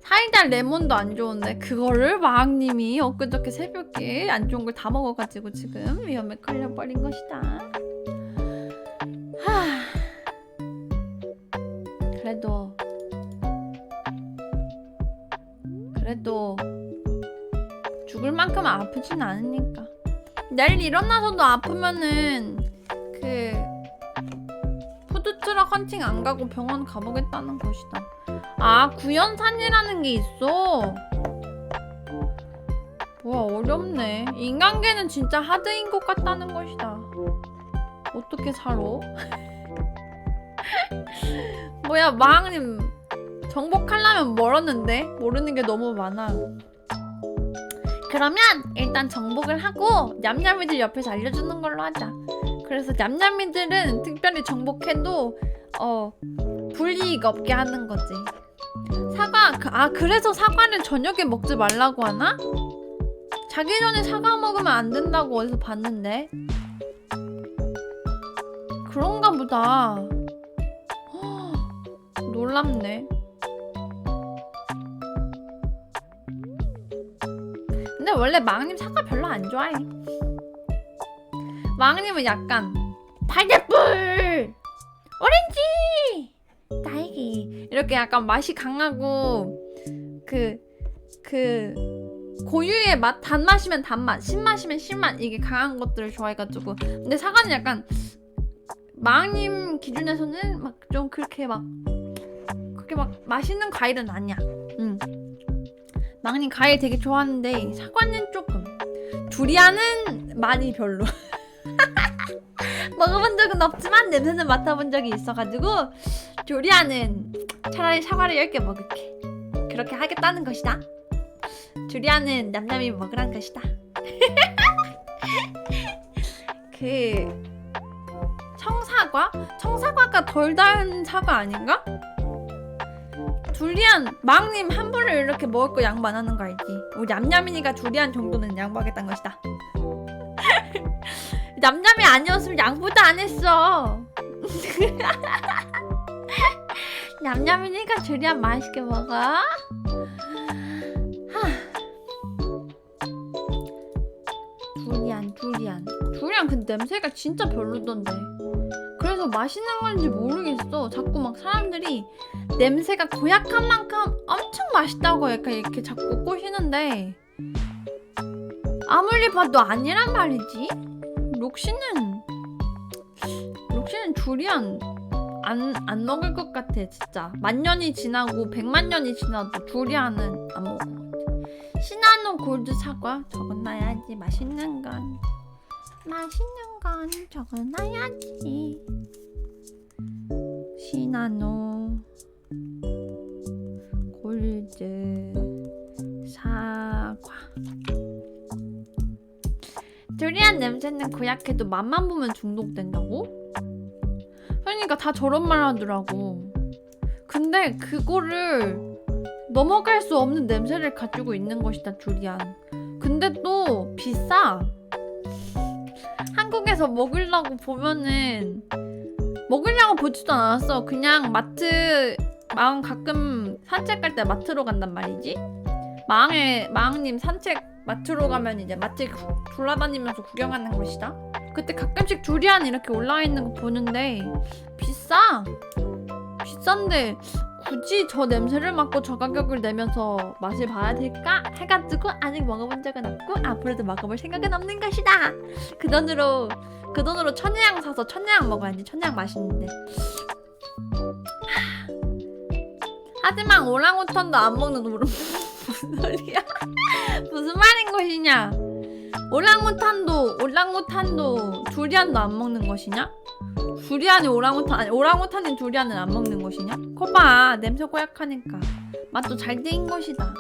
사이다 레몬도 안 좋은데 그거를 마왕님이 엊그저께 새벽에 안 좋은 걸 다 먹어가지고 지금 위험에 걸려버린 것이다. 그래도 죽을 만큼 아프진 않으니까. 내일 일어나서도 아프면은 그 푸드트럭 헌팅 안 가고 병원 가보겠다는 것이다. 아, 구연산이라는 게 있어. 뭐야, 어렵네. 인간계는 진짜 하드인 것 같다는 것이다. 어떻게 살아? 뭐야, 마왕님 정복하려면 멀었는데? 모르는 게 너무 많아. 그러면 일단 정복을 하고 냠냠이들 옆에서 알려주는 걸로 하자. 그래서 냠냠이들은 특별히 정복해도 불이익 없게 하는 거지. 사과, 그래서 사과를 저녁에 먹지 말라고 하나? 자기 전에 사과 먹으면 안 된다고 어디서 봤는데? 그런가 보다. 놀랍네. 근데 원래 마왕님 사과 별로 안 좋아해. 마왕님은 약간 파인애플, 오렌지, 딸기 이렇게 약간 맛이 강하고 그 고유의 맛, 단맛이면 단맛, 신맛이면 신맛 이게 강한 것들을 좋아해가지고. 근데 사과는 약간 마왕님 기준에서는 막 좀 그렇게 막 맛있는 과일은 아니야. 마왕님 과일 되게 좋아하는데 사과는 조금. 두리안은 많이 별로. 먹어본 적은 없지만 냄새는 맡아본 적이 있어가지고 두리안은 차라리 사과를 10개 먹을게. 그렇게 하겠다는 것이다. 두리안은 냠냠이 먹으란 것이다. 그 청사과? 청사과가 덜 단 사과 아닌가? 두리안 망님 함부로 이렇게 먹을 거 양보 안 하는 거 알지? 우리 냠냠이니까 두리안 정도는 양보하겠다는 것이다. 냠냠이 아니었으면 양보도 안 했어. 냠냠이니까 두리안 맛있게 먹어. 두리안 근데 냄새가 진짜 별로던데. 그래서 맛있는 건지 모르겠어. 자꾸 막 사람들이 냄새가 고약한 만큼 엄청 맛있다고 약간 이렇게 자꾸 꼬시는데 아무리 봐도 아니란 말이지. 록시는 두리안 안 먹을 것 같아 진짜. 만년이 지나고 100만 년이 지나도 두리안은 안 먹을 것 같아. 시나노 골드 사과 적어놔야지. 맛있는 건 적어놔야지. 시나노 골드 사과. 두리안 냄새는 고약해도 맛만 보면 중독된다고? 그러니까 다 저런 말 하더라고. 근데 그거를 넘어갈 수 없는 냄새를 가지고 있는 것이다 두리안. 근데 또 비싸. 한국에서 먹으려고 보지도 않았어. 그냥 마음 가끔 산책 갈 때 마트로 간단 말이지. 마왕님 산책 마트로 가면 이제 마트 돌아다니면서 구경하는 것이다. 그때 가끔씩 두리안 이렇게 올라와 있는 거 보는데 비싼데 굳이 저 냄새를 맡고 저 가격을 내면서 맛을 봐야 될까 해가지고 아직 먹어본 적은 없고 앞으로도 먹어볼 생각은 없는 것이다. 그 돈으로 천혜향 사서 천혜향 먹어야지. 천혜향 맛있는데. 하지만 오랑우탄도 안 먹는 무슨 소리야? 무슨 말인 것이냐? 오랑우탄도 두리안도 안 먹는 것이냐? 두리안이 오랑우탄이 두리안을 안 먹는 것이냐? 거봐, 냄새 고약하니까 맛도 잘 되인 것이다.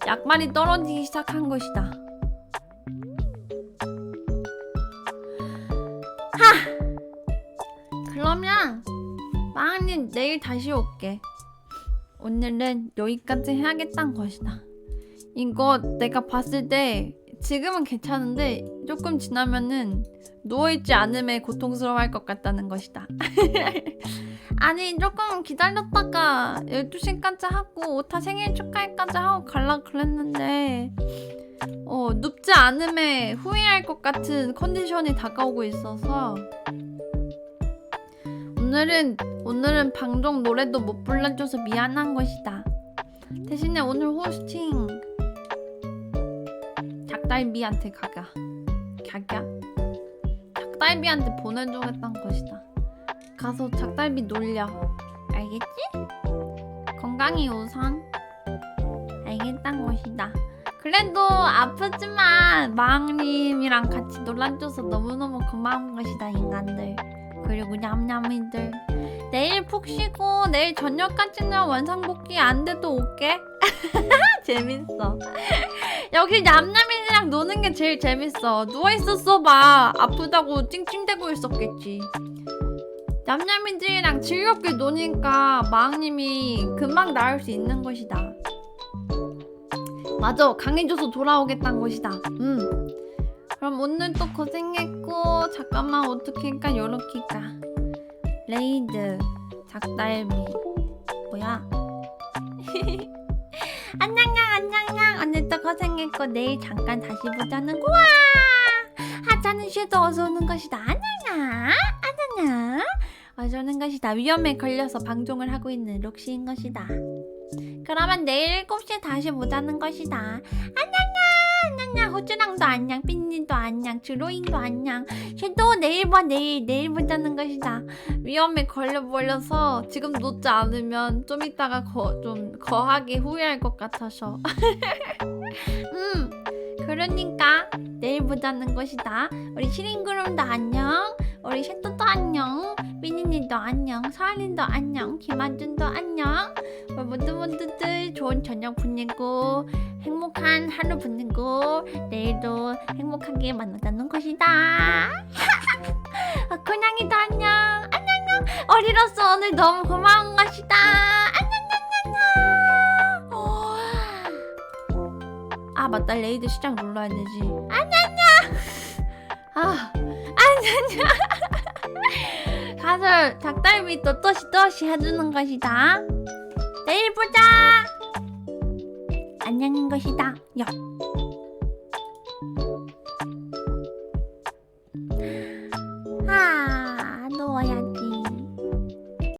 약말이 떨어지기 시작한 것이다. 그러면 마왕님 내일 다시 올게. 오늘은 여기까지 해야겠다는 것이다. 이거 내가 봤을 때 지금은 괜찮은데 조금 지나면은 누워있지 않음에 고통스러워할 것 같다는 것이다. 아니 조금 기다렸다가 12시까지 하고 오타 생일 축하회까지 하고 갈라 그랬는데 눕지 않음에 후회할 것 같은 컨디션이 다가오고 있어서 오늘은 방송 노래도 못 불러줘서 미안한 것이다. 대신에 오늘 호스팅 닭달비한테 닭달비한테 보내주겠다는 것이다. 가서 닭달비 놀려. 알겠지? 건강이 우선. 알겠다는 것이다. 그래도 아프지만 마왕님이랑 같이 놀아줘서 너무너무 고마운 것이다. 인간들 그리고 냠냠이들. 내일 푹 쉬고 내일 저녁까지는 원상복귀 안 돼도 올게. 재밌어. 역시 냠냠이랑 노는 게 제일 재밌어. 누워있었어 봐. 아프다고 찡찡대고 있었겠지. 냠냠이들이랑 즐겁게 노니까 마왕님이 금방 나을 수 있는 것이다. 맞아, 강해져서 돌아오겠다는 것이다. 그럼 오늘 또 고생했고, 잠깐만 어떻게 할까? 요렇게 할까? 레이드 닭달비 뭐야? 안녕. 오늘도 고생했고 내일 잠깐 다시 보자는 거야. 하찮은 쉐도 어서 오는 것이다. 안녕. 어서 오는 것이다. 위험에 걸려서 방종을 하고 있는 록시인 것이다. 그러면 내일 7시에 다시 보자는 것이다. 안녕. 호주랑도 안녕. 삐니도 안녕. 드로잉도 안녕. 쟤도 내일 봐. 내일 보자는 것이다. 위험에 걸려버려서 지금 놓지 않으면 좀 이따가 좀 거하게 후회할 것 같아서. 그러니까 내일 보자는 것이다. 우리 시링그룹도 안녕. 우리 셰토도 안녕. 삐니님도 안녕. 서아린도 안녕. 김한준도 안녕. 우리 모두들 좋은 저녁 보내고 행복한 하루 보내고 내일도 행복하게 만나자는 것이다. 고양이도 안녕. 안녕. 어리로서 오늘 너무 고마운 것이다. 안녕. 아 맞다, 레이드 시작 눌러야 되지. 안녕. 아 안녕. 가서 닭달비 또 또시 해주는 것이다. 내일 보자. 안녕인 것이다. 야.